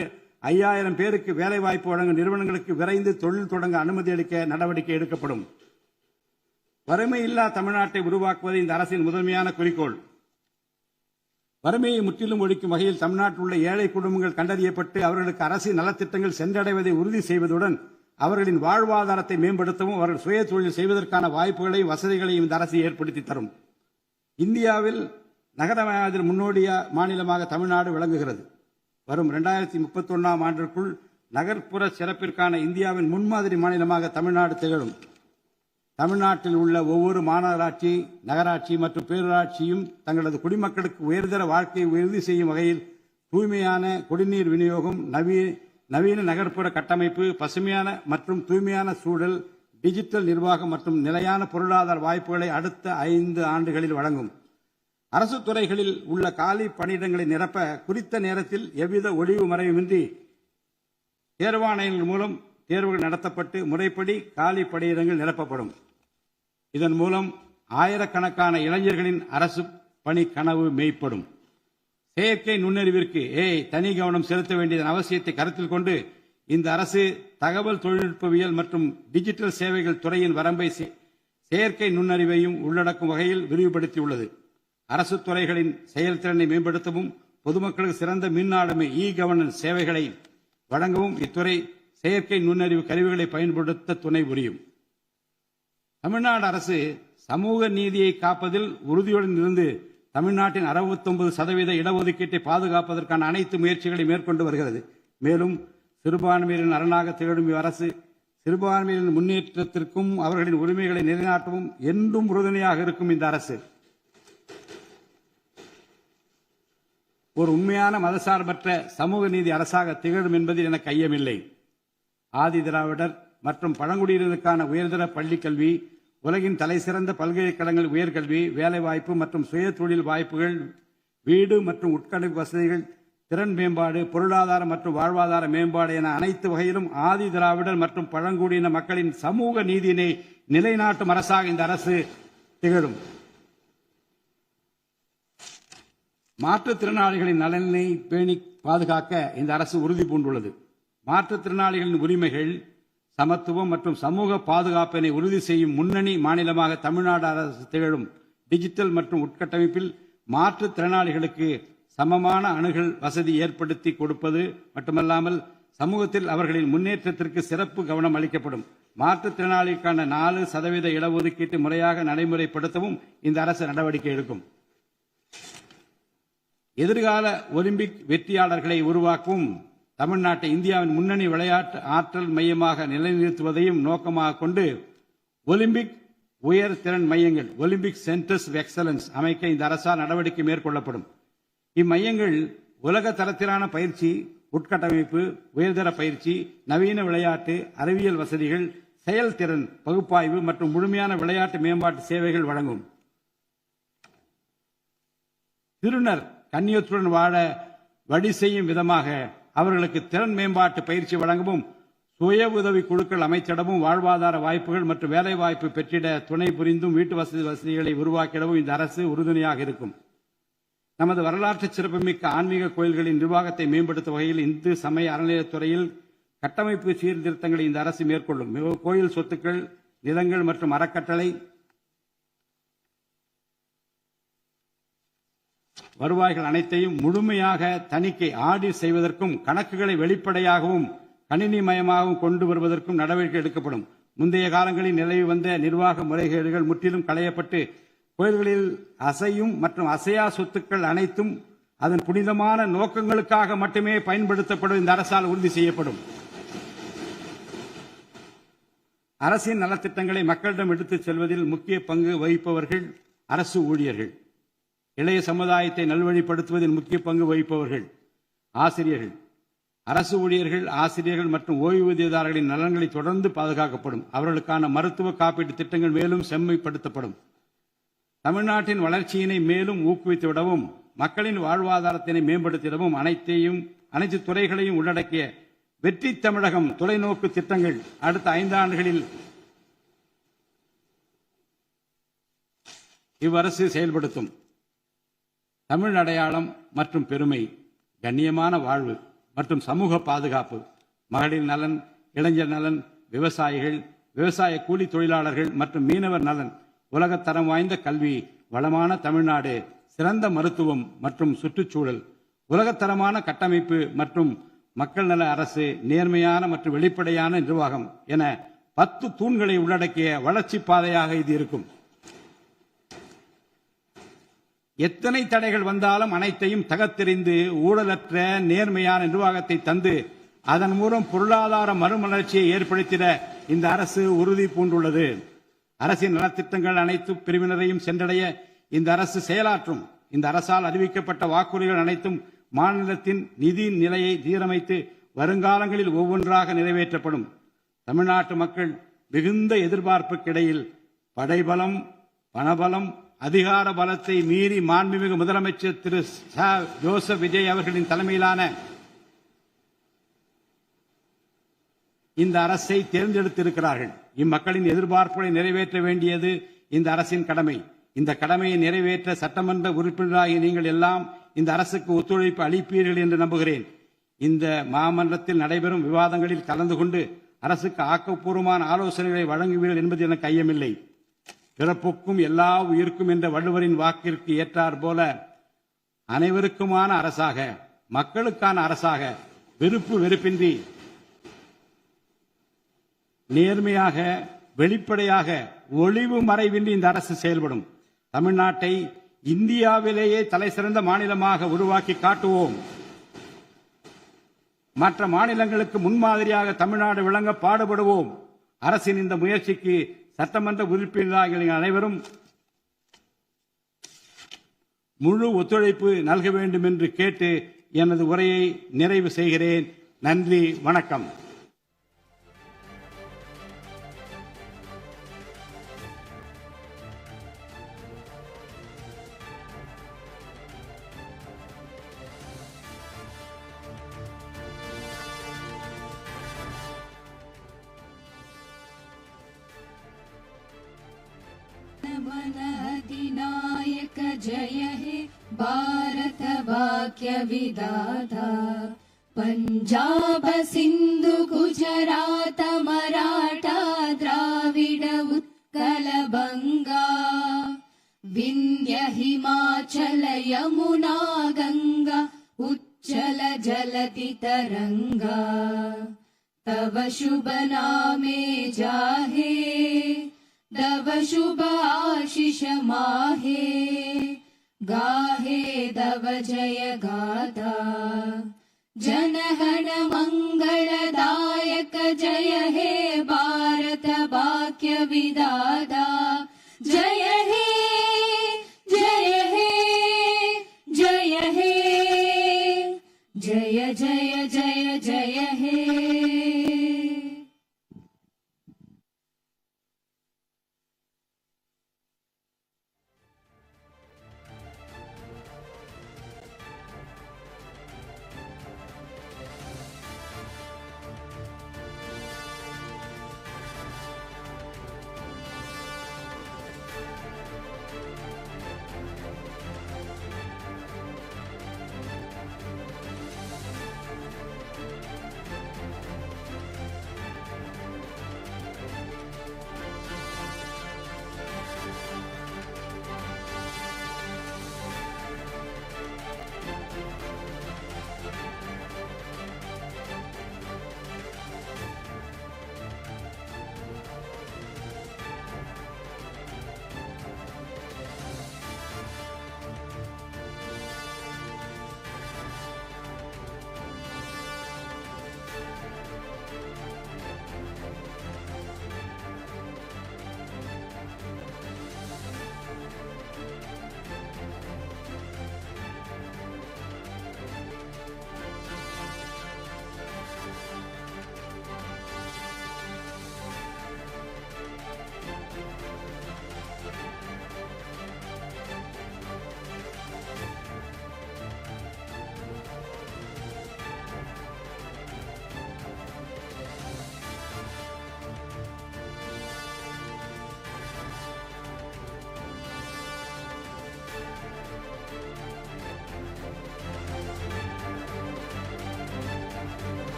5000 பேருக்கு வேலைவாய்ப்பு வழங்கும் நிறுவனங்களுக்கு விரைந்து தொழில் தொடங்க அனுமதி அளிக்க நடவடிக்கை எடுக்கப்படும். வறுமையில்லா தமிழ்நாட்டை உருவாக்குவது இந்த அரசின் முதன்மையான குறிக்கோள். வறுமையை முற்றிலும் ஒழிக்கும் வகையில் தமிழ்நாட்டில் உள்ள ஏழை குடும்பங்கள் கண்டறியப்பட்டு அவர்களுக்கு அரசின் நலத்திட்டங்கள் சென்றடைவதை உறுதி செய்வதுடன் அவர்களின் வாழ்வாதாரத்தை மேம்படுத்தவும் அவர்கள் சுய தொழில் செய்வதற்கான வாய்ப்புகளையும் வசதிகளையும் இந்த அரசு ஏற்படுத்தி தரும். இந்தியாவில் நகரமயமாதல் முன்னோடிய மாநிலமாக தமிழ்நாடு விளங்குகிறது. வரும் 2031ஆம் ஆண்டிற்குள் நகர்ப்புற சிறப்பிற்கான இந்தியாவின் முன்மாதிரி மாநிலமாக தமிழ்நாடு திகழும். தமிழ்நாட்டில் உள்ள ஒவ்வொரு மாநகராட்சி, நகராட்சி மற்றும் பேரூராட்சியும் தங்களது குடிமக்களுக்கு உயர்தர வாழ்க்கையை உறுதி செய்யும் வகையில் தூய்மையான குடிநீர் விநியோகம், நவீன நகர்ப்புற கட்டமைப்பு, பசுமையான மற்றும் தூய்மையான சூழல், டிஜிட்டல் நிர்வாகம் மற்றும் நிலையான பொருளாதார வாய்ப்புகளை அடுத்த 5 ஆண்டுகளில் வழங்கும். அரசு துறைகளில் உள்ள காலி பணியிடங்களை நிரப்ப குறித்த நேரத்தில் எவ்வித ஒளிவு மறைவுமின்றி தேர்வாணையங்கள் மூலம் தேர்வுகள் நடத்தப்பட்டு முறைப்படி காலி பணியிடங்கள் நிரப்பப்படும். இதன் மூலம் ஆயிரக்கணக்கான இளைஞர்களின் அரசு பணி கனவு மெய்ப்படும். செயற்கை நுண்ணறிவிற்கு தனி கவனம் செலுத்த வேண்டியதன் அவசியத்தை கருத்தில் கொண்டு இந்த அரசு தகவல் தொழில்நுட்பவியல் மற்றும் டிஜிட்டல் சேவைகள் துறையின் வரம்பை செயற்கை நுண்ணறிவையும் உள்ளடக்கும் வகையில் விரிவுபடுத்தியுள்ளது. அரசு துறைகளின் செயல்திறனை மேம்படுத்தவும் பொதுமக்களுக்கு சிறந்த மின் ஆளுமை கவர்னன்ஸ் சேவைகளை வழங்கவும் இத்துறை செயற்கை நுண்ணறிவு கருவிகளை பயன்படுத்த துணை புரியும். தமிழ்நாடு அரசு சமூக நீதியை காப்பதில் உறுதியுடன் இருந்து தமிழ்நாட்டின் 69% இடஒதுக்கீட்டை பாதுகாப்பதற்கான அனைத்து முயற்சிகளை மேற்கொண்டு வருகிறது. மேலும் சிறுபான்மையினரின் அரணாக திகழும் அரசு சிறுபான்மையினரின் முன்னேற்றத்திற்கும் அவர்களின் உரிமைகளை நிலைநாட்டவும் என்றும் உறுதுணையாக இருக்கும். இந்த அரசு ஒரு உண்மையான மதசார்பற்ற சமூக நீதி அரசாக திகழும் என்பதில் எனக்கு ஐயமில்லை. ஆதி திராவிடர் மற்றும் பழங்குடியினருக்கான உயர்தர பள்ளிக்கல்வி, உலகின் தலைசிறந்த பல்கலைக்கழகங்கள் உயர்கல்வி, வேலைவாய்ப்பு மற்றும் சுய தொழில் வாய்ப்புகள், வீடு மற்றும் உட்கட்டமைப்பு வசதிகள், திறன் மேம்பாடு, பொருளாதார மற்றும் வாழ்வாதார மேம்பாடு என அனைத்து வகையிலும் ஆதி திராவிடர் மற்றும் பழங்குடியின மக்களின் சமூக நீதியினை நிலைநாட்டும் அரசாக இந்த அரசு திகழும். மாற்றுத்திறனாளிகளின் நலனை பேணி பாதுகாக்க இந்த அரசு உறுதி பூண்டுள்ளது. மாற்றுத்திறனாளிகளின் உரிமைகள், சமத்துவம் மற்றும் சமூக பாதுகாப்பினை உறுதி செய்யும் முன்னணி மாநிலமாக தமிழ்நாடு அரசு திகழும். டிஜிட்டல் மற்றும் உட்கட்டமைப்பில் மாற்றுத்திறனாளிகளுக்கு சமமான அணுகல் வசதி ஏற்படுத்தி கொடுப்பது மட்டுமல்லாமல் சமூகத்தில் அவர்களின் முன்னேற்றத்திற்கு சிறப்பு கவனம் அளிக்கப்படும். மாற்றுத்திறனாளிகளுக்கான 4% இடஒதுக்கீட்டு முறையாக நடைமுறைப்படுத்தவும் இந்த அரசு நடவடிக்கை எடுக்கும். எதிர்கால ஒலிம்பிக் வெற்றியாளர்களை உருவாக்கவும் தமிழ்நாட்டை இந்தியாவின் முன்னணி விளையாட்டு ஆற்றல் மையமாக நிலைநிறுத்துவதையும் நோக்கமாக கொண்டு ஒலிம்பிக் உயர் திறன் மையங்கள் ஒலிம்பிக் சென்டர்ஸ் ஆஃப் எக்ஸலன்ஸ் அமைக்க இந்த அரசால் நடவடிக்கை மேற்கொள்ளப்படும். இம்மையங்கள் உலக தரத்திலான பயிற்சி, உட்கட்டமைப்பு, உயர்தர பயிற்சி, நவீன விளையாட்டு, அறிவியல் வசதிகள், செயல்திறன் பகுப்பாய்வு மற்றும் முழுமையான விளையாட்டு மேம்பாட்டு சேவைகள் வழங்கும். திருநர் கண்ணியத்துடன் வாழ வழி செய்யும் விதமாக அவர்களுக்கு திறன் மேம்பாட்டு பயிற்சி வழங்கவும், சுய உதவி குழுக்கள் அமைச்சிடவும், வாழ்வாதார வாய்ப்புகள் மற்றும் வேலை வாய்ப்பு பெற்றிட துணை புரிந்தும் வீட்டு வசதிகளை உருவாக்கிடவும் இந்த அரசு உறுதுணையாக இருக்கும். நமது வரலாற்று சிறப்புமிக்க ஆன்மீக கோயில்களின் நிர்வாகத்தை மேம்படுத்தும் வகையில் இந்து சமய அறநிலையத்துறையில் கட்டமைப்பு சீர்திருத்தங்களை இந்த அரசு மேற்கொள்ளும். கோயில் சொத்துக்கள், நிலங்கள் மற்றும் அறக்கட்டளை வருவாய்கள் அனைத்தையும் முழுமையாக தணிக்கை ஆடிட் செய்வதற்கும் கணக்குகளை வெளிப்படையாகவும் கணினிமயமாகவும் கொண்டு வருவதற்கும் நடவடிக்கை எடுக்கப்படும். முந்தைய காலங்களில் நிலவி வந்த நிர்வாக முறைகேடுகள் முற்றிலும் களையப்பட்டு கோயில்களில் அசையும் மற்றும் அசையா சொத்துக்கள் அனைத்தும் அதன் புனிதமான நோக்கங்களுக்காக மட்டுமே பயன்படுத்தப்படும் இந்த அரசால் உறுதி செய்யப்படும். அரசின் நலத்திட்டங்களை மக்களிடம் எடுத்துச் செல்வதில் முக்கிய பங்கு வகிப்பவர்கள் அரசு ஊழியர்கள். இளைய சமுதாயத்தை நல்வழிப்படுத்துவதில் முக்கிய பங்கு வகிப்பவர்கள் ஆசிரியர்கள். அரசு ஊழியர்கள், ஆசிரியர்கள் மற்றும் ஓய்வூதியதாரர்களின் நலன்களை தொடர்ந்து பாதுகாக்கப்படும். அவர்களுக்கான மருத்துவ காப்பீட்டு திட்டங்கள் மேலும் செம்மைப்படுத்தப்படும். தமிழ்நாட்டின் வளர்ச்சியினை மேலும் ஊக்குவித்துவிடவும் மக்களின் வாழ்வாதாரத்தினை மேம்படுத்திடவும் அனைத்து துறைகளையும் உள்ளடக்கிய வெற்றி தமிழகம் தொலைநோக்கு திட்டங்கள் அடுத்த 5 ஆண்டுகளில் இவ்வரசு செயல்படுத்தும். தமிழ் அடையாளம் மற்றும் பெருமை, கண்ணியமான வாழ்வு மற்றும் சமூக பாதுகாப்பு, மகளிர் நலன், இளைஞர் நலன், விவசாயிகள், விவசாய கூலி தொழிலாளர்கள் மற்றும் மீனவர் நலன், உலகத்தரம் வாய்ந்த கல்வி, வளமான தமிழ்நாடு, சிறந்த மருத்துவம் மற்றும் சுற்றுச்சூழல், உலகத்தரமான கட்டமைப்பு மற்றும் மக்கள் நல அரசு, நேர்மையான மற்றும் வெளிப்படையான நிர்வாகம் என 10 தூண்களை உள்ளடக்கிய வளர்ச்சி பாதையாக இது இருக்கும். எத்தனை தடைகள் வந்தாலும் அனைத்தையும் தகர்த்தெறிந்து ஊழலற்ற நேர்மையான நிர்வாகத்தை தந்து அதன் மூலம் பொருளாதார மறுமலர்ச்சியை ஏற்படுத்திட இந்த அரசு உறுதி பூண்டுள்ளது. அரசின் நலத்திட்டங்கள் அனைத்து பிரிவினரையும் சென்றடைய இந்த அரசு செயலாற்றும். இந்த அரசால் அறிவிக்கப்பட்ட வாக்குறுதிகள் அனைத்தும் மாநிலத்தின் நிதி நிலையை சீரமைத்து வருங்காலங்களில் ஒவ்வொன்றாக நிறைவேற்றப்படும். தமிழ்நாட்டு மக்கள் மிகுந்த எதிர்பார்ப்புக்கிடையில் படைபலம், பணபலம், அதிகார பலத்தை மீறி மாண்புமிகு முதலமைச்சர் திரு ஜோசப் விஜய் அவர்களின் தலைமையிலான இந்த அரசை தேர்ந்தெடுத்திருக்கிறார்கள். இம்மக்களின் எதிர்பார்ப்புகளை நிறைவேற்ற வேண்டியது இந்த அரசின் கடமை. இந்த கடமையை நிறைவேற்ற சட்டமன்ற உறுப்பினராகிய நீங்கள் எல்லாம் இந்த அரசுக்கு ஒத்துழைப்பு அளிப்பீர்கள் என்று நம்புகிறேன். இந்த மாமன்றத்தில் நடைபெறும் விவாதங்களில் கலந்து கொண்டு அரசுக்கு ஆக்கப்பூர்வமான ஆலோசனைகளை வழங்குவீர்கள் என்பது எனக்கு ஐயமில்லை. பிறப்புக்கும் எல்லா உயிருக்கும் என்ற வள்ளுவரின் வாக்கிற்கு ஏற்றார் போல அனைவருக்குமான அரசாக, மக்களுக்கான அரசாக, வெறுப்பு வெறுப்பின்றி நேர்மையாக, வெளிப்படையாக, ஒளிவு மறைவின்றி இந்த அரசு செயல்படும். தமிழ்நாட்டை இந்தியாவிலேயே தலைசிறந்த மாநிலமாக உருவாக்கி காட்டுவோம். மற்ற மாநிலங்களுக்கு முன்மாதிரியாக தமிழ்நாடு விளங்க பாடுபடுவோம். அரசின் இந்த முயற்சிக்கு சட்டமன்ற உறுப்பினர்கள் அனைவரும் முழு ஒத்துழைப்பு நல்க வேண்டும் என்று கேட்டு எனது உரையை நிறைவு செய்கிறேன். நன்றி, வணக்கம். अधिनायक जय हे भारत वाक्य विधाता पंजाब सिंधु गुजरात मराठा द्राविड उत्कल बंगा विंध्य हिमाचल यमुना गंगा उच्चल जलति तरंगा तव शुभ नामे जाहे तव शुभ आशीष माहे गाहे तव जय गाथा जनगण मंगलदायक जय हे भारत वाक्य विधाता जय हे जय हे जय हे जय जय जय जय हे.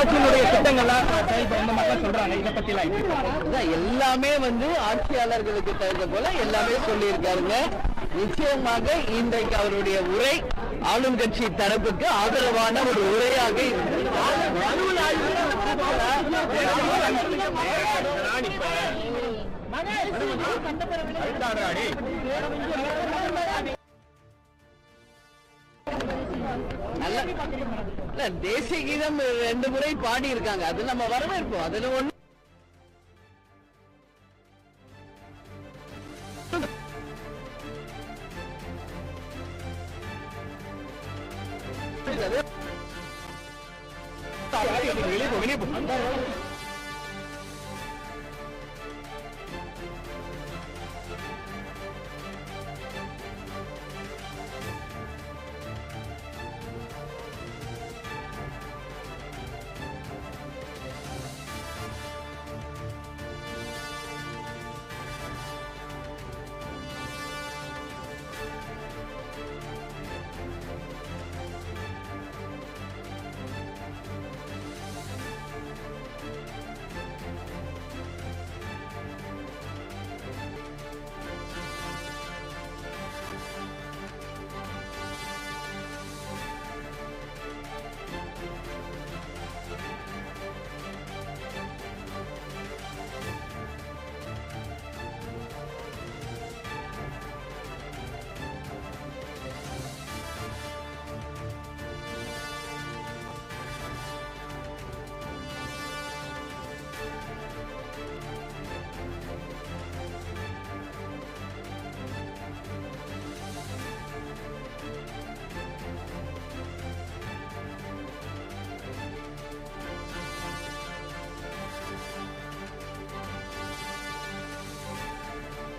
ஆட்சியினுடைய திட்டங்கள்லாம் இந்த மாதிரி சொல்றாங்க, இதை பத்தி எல்லாமே ஆட்சியாளர்களுக்கு தகுந்த போல எல்லாமே சொல்லியிருக்காருங்க. நிச்சயமாக இன்றைக்கு அவருடைய உரை ஆளும் கட்சி தரப்புக்கு ஆதரவான ஒரு உரையாக தேசிய கீதம் 2 முறை பாடி இருக்காங்க. அது நம்ம வரவேற்போம். அதுல ஒண்ணு வெளியே போ